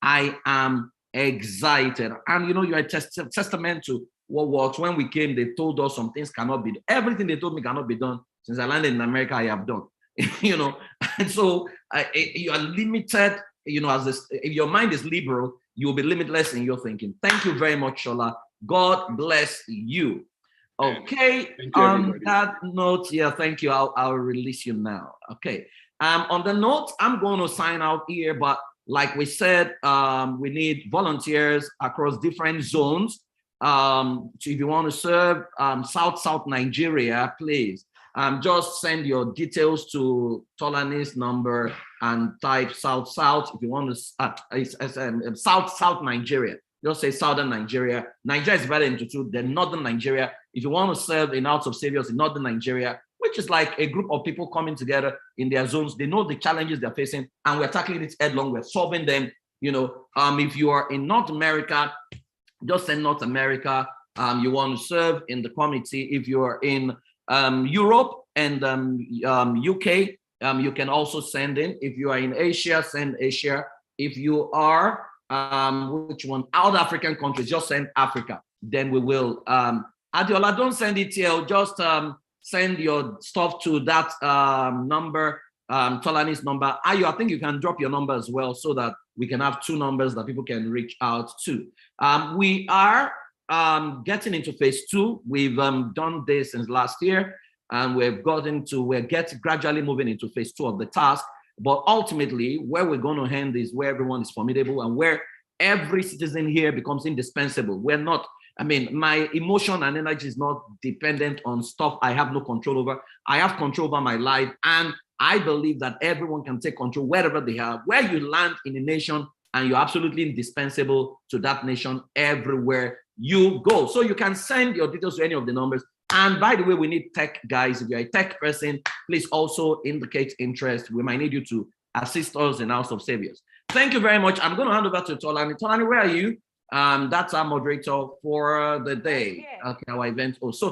I am excited. And, you're a testament to what works. When we came, they told us some things cannot be done. Everything they told me cannot be done. Since I landed in America, I have done. And so you are limited, if your mind is liberal, you'll be limitless in your thinking. Thank you very much, Shaola. God bless you. Okay, on that note, thank you. I'll release you now. Okay, on the note, I'm going to sign out here, but like we said, we need volunteers across different zones. So if you want to serve South Nigeria, please. Just send your details to Tolani's number and type South. If you want to, South Nigeria. Just say Southern Nigeria. Nigeria is divided into two. The Northern Nigeria. If you want to serve in House of Saviors in Northern Nigeria, which is like a group of people coming together in their zones, they know the challenges they're facing, and we're tackling it headlong. We're solving them. If you are in North America, just send North America. You want to serve in the committee. If you are in Europe and UK, you can also send in. If you are in Asia, send Asia. If you are other African countries, just send Africa. Then we will. Adiola, don't send it here. Just send your stuff to that number, Tolani's number. Ayo, I think you can drop your number as well, so that we can have 2 numbers that people can reach out to. We are getting into phase 2. We've done this since last year, and we're gradually moving into phase 2 of the task. But ultimately, where we're going to end is where everyone is formidable and where every citizen here becomes indispensable. We're not, my emotion and energy is not dependent on stuff I have no control over. I have control over my life, and I believe that everyone can take control wherever they are. Where you land in a nation, and you're absolutely indispensable to that nation everywhere you go. So you can send your details to any of the numbers. And by the way, we need tech guys. If you're a tech person, please also indicate interest. We might need you to assist us in House of Saviors. Thank you very much. I'm going to hand over to Tolani. Tolani, where are you? That's our moderator for the day. Okay, our event. Oh, so